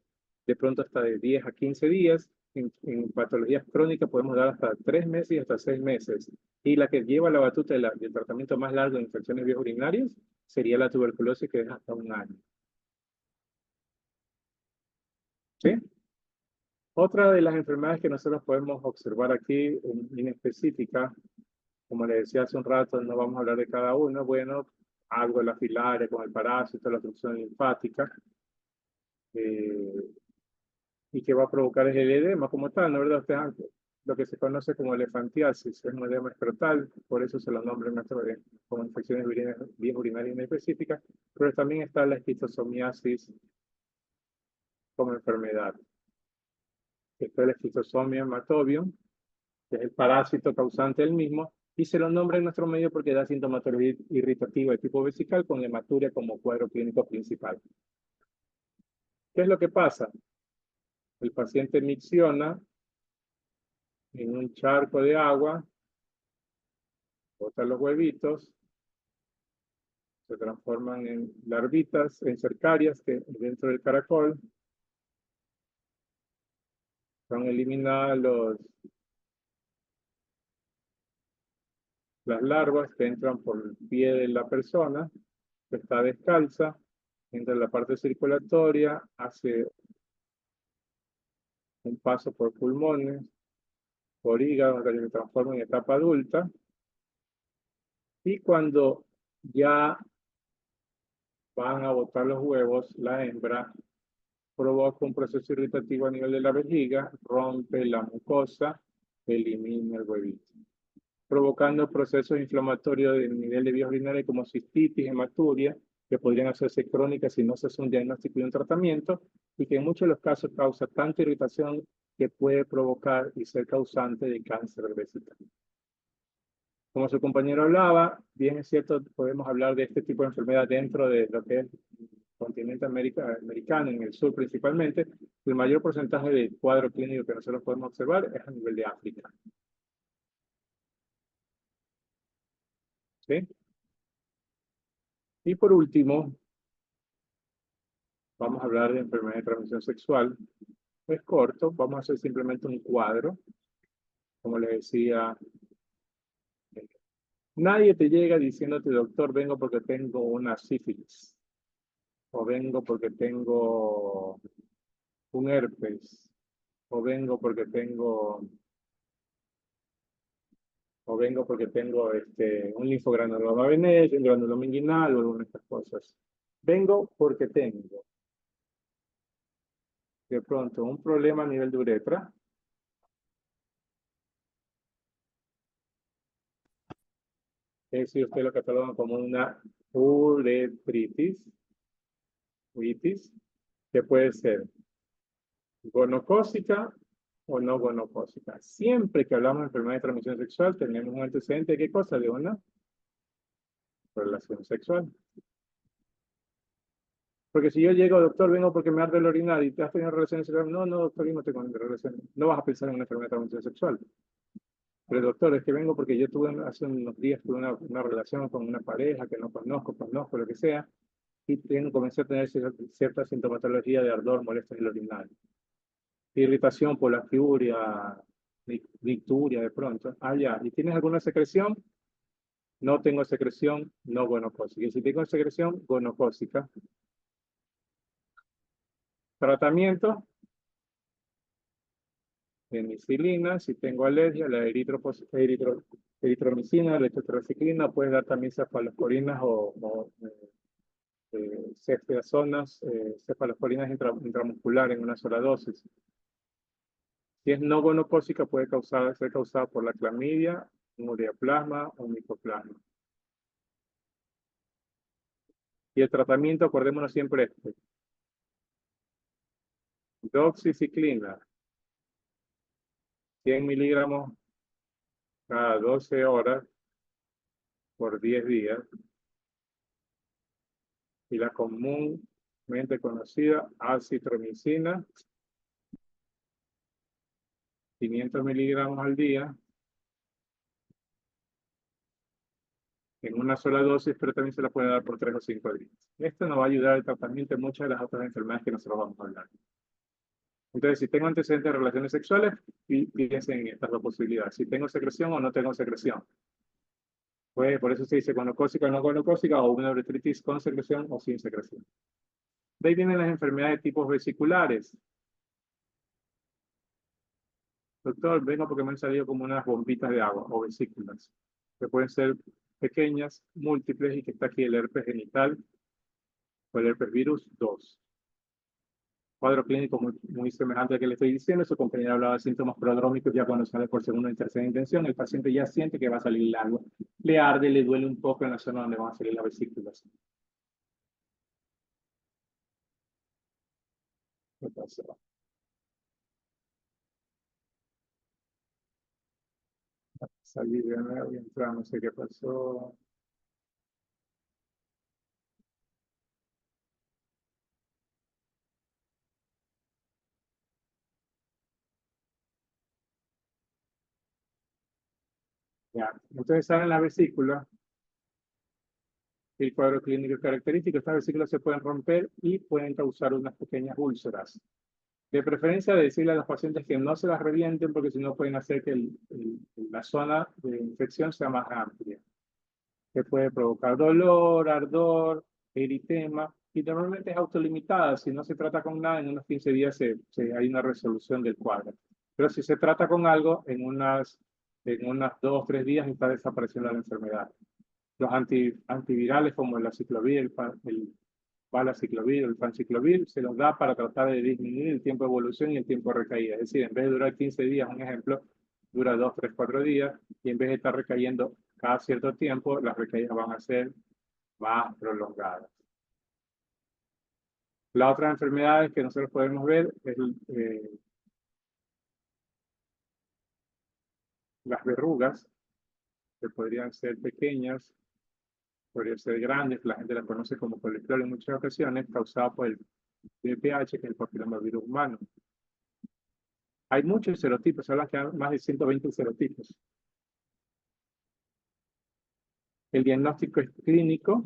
S1: de pronto hasta de 10 a 15 días. En patologías crónicas podemos dar hasta 3 meses y hasta 6 meses. Y la que lleva la batuta del tratamiento más largo de infecciones vías urinarias sería la tuberculosis, que es hasta 1 año. ¿Sí? Otra de las enfermedades que nosotros podemos observar aquí en específica, como le decía hace un rato, no vamos a hablar de cada uno, bueno, algo de la filaria con el parásito, la obstrucción linfática, y que va a provocar es el edema como tal, ¿no? ¿Verdad? Lo que se conoce como elefantiasis, es un edema escrotal, por eso se lo nombra como infecciones vías urinarias inespecíficas, pero también está la esquistosomiasis como enfermedad. Está la esquistosomia hematobium, que es el parásito causante del mismo, y se lo nombra en nuestro medio porque da sintomatología irritativa de tipo vesical con hematuria como cuadro clínico principal. ¿Qué es lo que pasa? El paciente micciona en un charco de agua, bota los huevitos, se transforman en larvitas, en cercarias que dentro del caracol son eliminadas las larvas que entran por el pie de la persona, que está descalza, entra en la parte circulatoria, hace un paso por pulmones, por hígado, que se transforma en etapa adulta, y cuando ya van a botar los huevos, la hembra provoca un proceso irritativo a nivel de la vejiga, rompe la mucosa, elimina el huevito, provocando procesos inflamatorios de nivel de vías urinarias como cistitis, hematuria, que podrían hacerse crónicas si no se hace un diagnóstico y un tratamiento, y que en muchos de los casos causa tanta irritación que puede provocar y ser causante de cáncer vesical. Como su compañero hablaba, bien es cierto, podemos hablar de este tipo de enfermedad dentro de lo que es el continente americano, en el sur principalmente. El mayor porcentaje de cuadro clínico que nosotros podemos observar es a nivel de África. ¿Sí? Y por último, vamos a hablar de enfermedad de transmisión sexual. Es corto, vamos a hacer simplemente un cuadro. Como les decía, nadie te llega diciéndote, doctor, vengo porque tengo una sífilis, o vengo porque tengo un herpes, o vengo porque tengo un linfogranuloma venérea, un granuloma inguinal o alguna de estas cosas. Vengo porque tengo de pronto un problema a nivel de uretra, es decir, usted lo cataloga como una uretritis, que puede ser gonocócica o no gonocócica. Siempre que hablamos de enfermedad de transmisión sexual, tenemos un antecedente de qué cosa, de una relación sexual. Porque si yo llego, doctor, vengo porque me arde el orinar y te has tenido relaciones sexuales, no, doctor, yo no tengo relaciones. No vas a pensar en una enfermedad de transmisión sexual. Pero doctor, es que vengo porque yo hace unos días tuve una relación con una pareja que no conozco, lo que sea, y comencé a tener cierta sintomatología de ardor, molestia en el orinal. Irritación por la fiuria, nicturia de pronto. Ah, ya. ¿Y tienes alguna secreción? No tengo secreción, no gonocócica. Y si tengo secreción, gonocócica. Tratamiento. Penicilina. Si tengo alergia, la eritromicina, la letrotriciclina, puedes dar también cefalosporinas o ceftriaxonas, cefalosporinas intramuscular en una sola dosis. Si es no gonocócica, puede ser causada por la clamidia, un ureaplasma o un micoplasma. Y el tratamiento, acordémonos siempre este. Doxiciclina, 100 miligramos cada 12 horas por 10 días. y la comúnmente conocida acitromicina, 500 miligramos al día, en una sola dosis, pero también se la puede dar por 3 o 5 días. Esto nos va a ayudar al tratamiento de muchas de las otras enfermedades que nosotros vamos a hablar. Entonces, si tengo antecedentes de relaciones sexuales, piensen en estas dos posibilidades. Si tengo secreción o no tengo secreción. Pues por eso se dice gonocócica o no gonocócica, o una uretritis con secreción o sin secreción. De ahí vienen las enfermedades de tipos vesiculares. Doctor, vengo porque me han salido como unas bombitas de agua o vesículas, que pueden ser pequeñas, múltiples, y que está aquí el herpes genital o el herpes virus 2. Cuadro clínico muy semejante al que le estoy diciendo. Su compañera hablaba de síntomas prodrómicos ya cuando sale por segunda y tercera intención. El paciente ya siente que va a salir algo. Le arde, le duele un poco en la zona donde van a salir las vesículas. ¿Qué pasó? Salí de nuevo y entrar, no sé qué pasó. Ya, entonces salen las vesículas. El cuadro clínico característico, estas vesículas se pueden romper y pueden causar unas pequeñas úlceras. De preferencia, decirle a los pacientes que no se las revienten, porque si no pueden hacer que la zona de infección sea más amplia, que puede provocar dolor, ardor, eritema, y normalmente es autolimitada. Si no se trata con nada, en unos 15 días hay una resolución del cuadro. Pero si se trata con algo, en unas 2 o 3 días está desapareciendo la enfermedad. Los antivirales como el aciclovir, el valaciclovir, el fanciclovir, se los da para tratar de disminuir el tiempo de evolución y el tiempo de recaída. Es decir, en vez de durar 15 días, un ejemplo, dura 2, 3, 4 días, y en vez de estar recayendo cada cierto tiempo, las recaídas van a ser más prolongadas. Las otras enfermedades que nosotros podemos ver es las verrugas, que podrían ser pequeñas, podrían ser grandes, la gente las conoce como colesterol en muchas ocasiones, causada por el VPH, que es el papilomavirus humano. Hay muchos serotipos, se habla que hay más de 120 serotipos. El diagnóstico es clínico.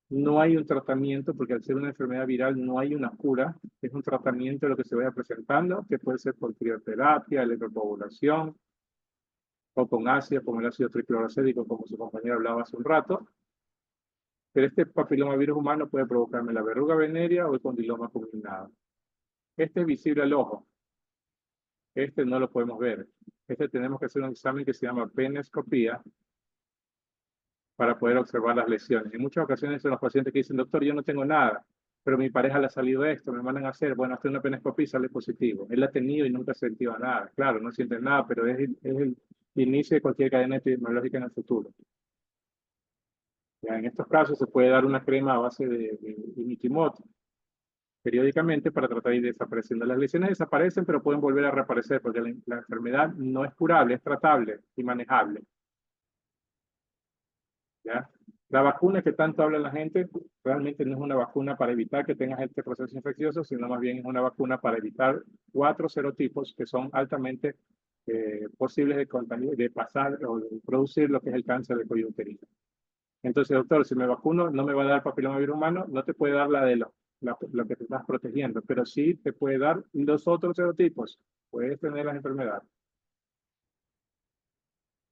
S1: No hay un tratamiento, porque al ser una enfermedad viral no hay una cura. Es un tratamiento de lo que se vaya presentando, que puede ser por crioterapia, electropoulación, o con ácido, como el ácido tricloracédico, como su compañero hablaba hace un rato. Pero este papilomavirus humano puede provocarme la verruga venérea o el condiloma fulminado. Este es visible al ojo. Este no lo podemos ver. Este tenemos que hacer un examen que se llama penescopía para poder observar las lesiones. En muchas ocasiones son los pacientes que dicen, doctor, yo no tengo nada, pero mi pareja le ha salido esto, me mandan a hacer, bueno, hacer una penescopía y sale positivo. Él la ha tenido y nunca ha sentido nada. Claro, no siente nada, pero es el inicio de cualquier cadena epidemiológica en el futuro. Ya, en estos casos se puede dar una crema a base de imiquimod periódicamente para tratar de ir desapareciendo. Las lesiones desaparecen, pero pueden volver a reaparecer porque la enfermedad no es curable, es tratable y manejable. ¿Ya? La vacuna que tanto habla la gente realmente no es una vacuna para evitar que tengas este proceso infeccioso, sino más bien es una vacuna para evitar 4 serotipos que son altamente posibles de pasar o de producir lo que es el cáncer de cuello uterino. Entonces, doctor, si me vacuno, no me va a dar papilomavirus humano, no te puede dar lo que te estás protegiendo, pero sí te puede dar los otros serotipos. Puedes tener las enfermedades.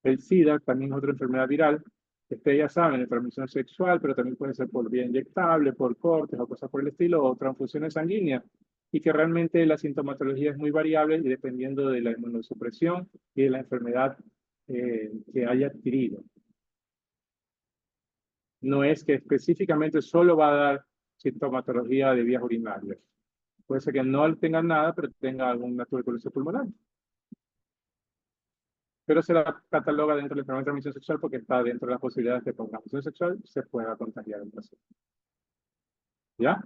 S1: El SIDA también es otra enfermedad viral. Ya saben, de transmisión sexual, pero también puede ser por vía inyectable, por cortes o cosas por el estilo, o transfusiones sanguíneas, y que realmente la sintomatología es muy variable y dependiendo de la inmunosupresión y de la enfermedad que haya adquirido. No es que específicamente solo va a dar sintomatología de vías urinarias. Puede ser que no tenga nada, pero tenga alguna tuberculosis pulmonar. Pero se la cataloga dentro de la enfermedad de transmisión sexual porque está dentro de las posibilidades de que por transmisión sexual se pueda contagiar el paciente. ¿Ya?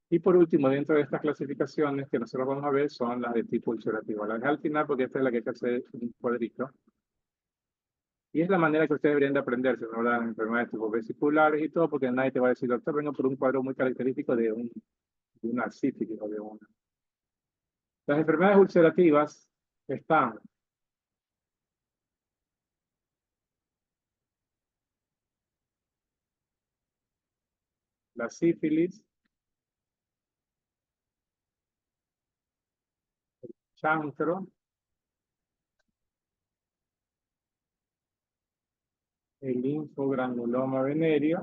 S1: Y por último, dentro de estas clasificaciones que nosotros vamos a ver son las de tipo ulcerativo. La dejé al final porque esta es la que hay que hacer un cuadrito. Y es la manera que ustedes deberían de aprenderse, ¿no? Las enfermedades tipo vesiculares y todo, porque nadie te va a decir, doctor, vengo por un cuadro muy característico de una sífilis o de una. Las enfermedades ulcerativas están la sífilis, chancro, el linfogranuloma venéreo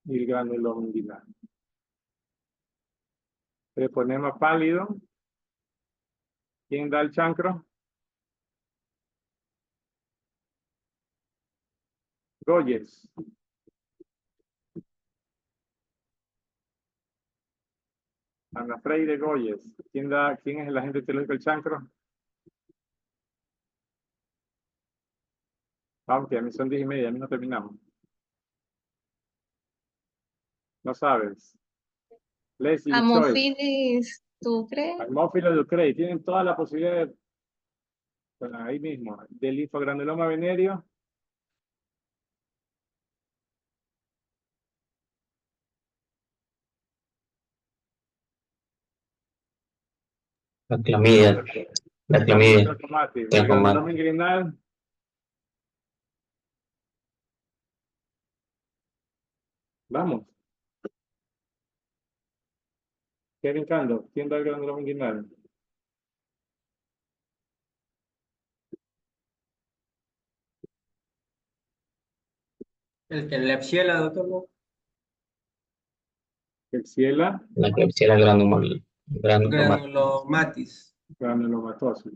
S1: y el granuloma inguinal. Treponema pálido. ¿Quién da el chancro? Goyes. Ana Freire Goyes. ¿Quién es el agente etiológico del chancro? Aunque a mí son 10:30, a mí no terminamos. No sabes. Leslie Choice.
S2: Amofilis, ¿tú crees?
S1: Almófilo Ducrey. Tienen toda la posibilidad de, bueno, ahí mismo, del linfogranuloma venéreo.
S7: La clamidia. La clamidia.
S1: El
S7: Tricomatis.
S1: granuloma inguinal. Vamos. Kevin Cando. ¿Quién da el granuloma inguinal?
S6: El que le Klebsiella, doctor, ¿no?
S1: El Ciela.
S7: La Klebsiella granulomatis.
S6: Granulomatis.
S1: Granulomatosis.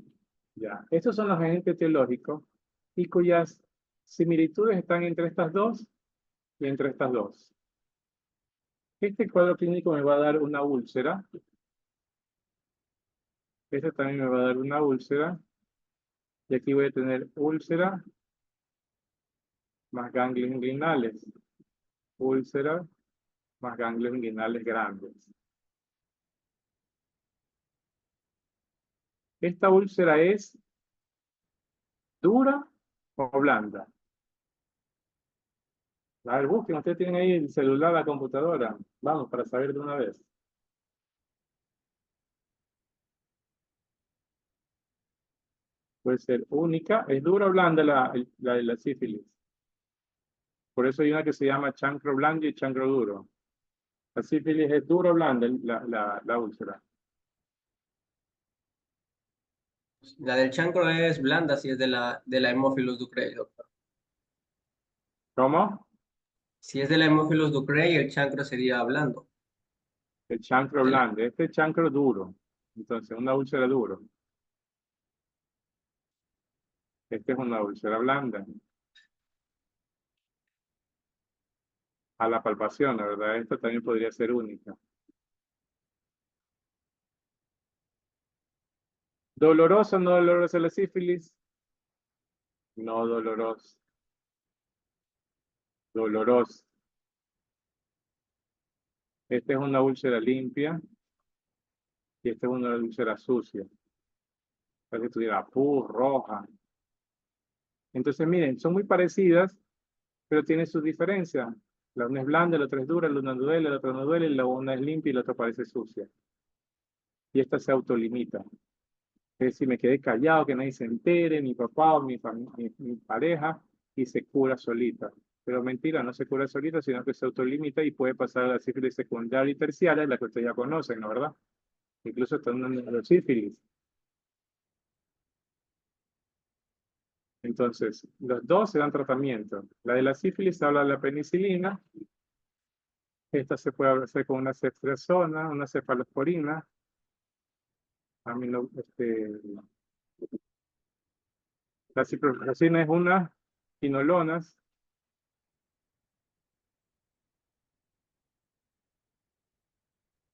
S1: Ya. Estos son los agentes teológicos y cuyas similitudes están entre estas dos y entre estas dos. Este cuadro clínico me va a dar una úlcera. Este también me va a dar una úlcera. Y aquí voy a tener úlcera más ganglios inguinales. Úlcera más ganglios inguinales grandes. ¿Esta úlcera es dura o blanda? A ver, busquen, ustedes tienen ahí el celular, la computadora. Vamos, para saber de una vez. Puede ser única. ¿Es dura o blanda la sífilis? Por eso hay una que se llama chancro blando y chancro duro. La sífilis es dura o blanda la úlcera.
S6: La del chancro es blanda, si es de la Haemophilus ducreyi, doctor.
S1: ¿Cómo?
S6: Si es de la Haemophilus ducreyi, el chancro sería blando.
S1: El chancro blando. Este es chancro duro. Entonces, una úlcera duro. Esta es una úlcera blanda. A la palpación, la verdad, esta también podría ser única. ¿Dolorosa o no dolorosa la sífilis? No dolorosa. Dolorosa. Esta es una úlcera limpia y esta es una úlcera sucia. Parece que tuviera pus, roja. Entonces, miren, son muy parecidas, pero tienen sus diferencias. La una es blanda, la otra es dura, la una duele, la otra no duele, la una es limpia y la otra parece sucia. Y esta se autolimita. Es decir, me quedé callado, que nadie se entere, mi papá o mi pareja, y se cura solita. Pero mentira, no se cura solita, sino que se autolimita y puede pasar a la sífilis secundaria y terciaria, la que ustedes ya conocen, ¿no verdad? Incluso está en la sífilis. Entonces, los dos se dan tratamiento. La de la sífilis habla de la penicilina. Esta se puede hacer con una ceftriaxona, una cefalosporina. La ciprofloxacina es una quinolonas.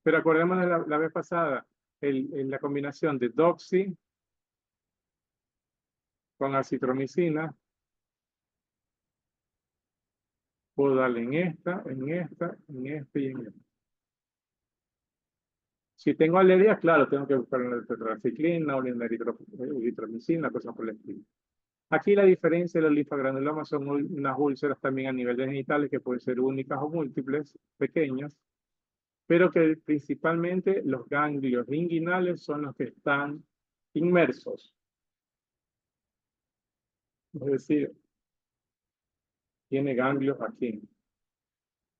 S1: Pero acordémonos de la vez pasada, la combinación de doxy con acitromicina. Puedo darle en esta y en esta. Si tengo alergias, claro, tengo que buscar una tetraciclina o una eritromicina, cosas por el estilo. Aquí la diferencia de los linfogranulomas son unas úlceras también a nivel de genitales que pueden ser únicas o múltiples, pequeñas, pero que principalmente los ganglios inguinales son los que están inmersos. Es decir, tiene ganglios aquí,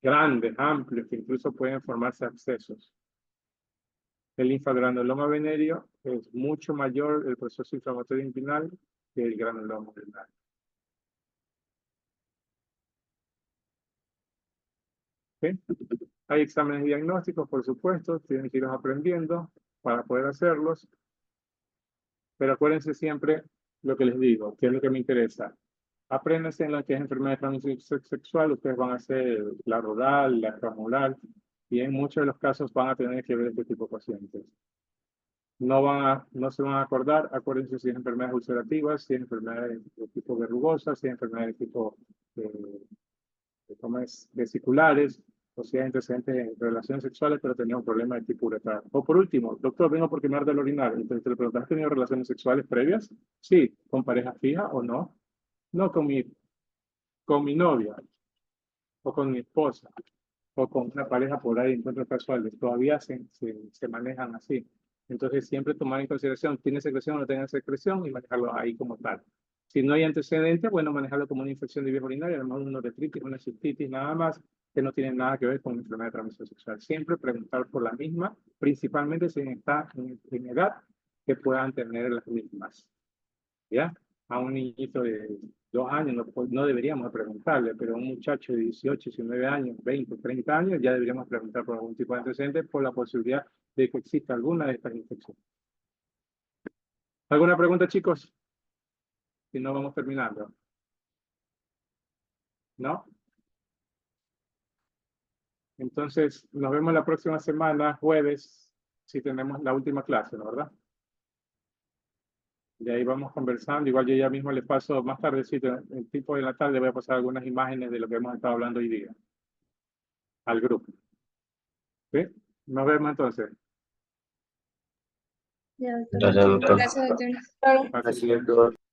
S1: grandes, amplios, que incluso pueden formarse abscesos. El linfogranuloma venéreo es mucho mayor el proceso inflamatorio inguinal que el granuloma urinario. ¿Sí? Hay exámenes diagnósticos, por supuesto, tienen que irlos aprendiendo para poder hacerlos. Pero acuérdense siempre lo que les digo, que es lo que me interesa. Apréndanse en lo que es enfermedad de transmisión sexual, ustedes van a hacer la rodal, la extramural, y en muchos de los casos van a tener que ver este tipo de pacientes. No se van a acordar, acuérdense si es enfermedades ulcerativas, si es enfermedades de tipo verrugosa, si es enfermedades de tipo ¿cómo es? Vesiculares, o si hay antecedentes de relaciones sexuales, pero tenía un problema de tipo uretral. O por último, doctor, vengo porque me arde el orinar. Entonces le preguntas, ¿has tenido relaciones sexuales previas? Sí, ¿con pareja fija o no? No con mi novia, o con mi esposa, o con una pareja por ahí, encuentros casuales. Todavía se manejan así. Entonces siempre tomar en consideración, ¿tiene secreción o no tiene secreción? Y manejarlo ahí como tal. Si no hay antecedentes, bueno, manejarlo como una infección de vías urinarias, a lo mejor una uretritis, una cistitis, nada más, que no tiene nada que ver con una enfermedad de transmisión sexual. Siempre preguntar por la misma, principalmente si está en edad que puedan tener las mismas. ¿Ya? A un niñito de 2 años no deberíamos preguntarle, pero a un muchacho de 18, 19 años, 20, 30 años, ya deberíamos preguntar por algún tipo de antecedente por la posibilidad de que exista alguna de estas infecciones. ¿Alguna pregunta, chicos? Si no, vamos terminando. ¿No? Entonces, nos vemos la próxima semana, jueves, si tenemos la última clase, ¿no? ¿Verdad? De ahí vamos conversando. Igual yo ya mismo les paso más tardecito, el tipo de la tarde, voy a pasar algunas imágenes de lo que hemos estado hablando hoy día al grupo. ¿Sí? Nos vemos entonces.
S4: Ya, doctor.
S7: Gracias, doctor.
S2: Gracias, doctor.
S1: Gracias.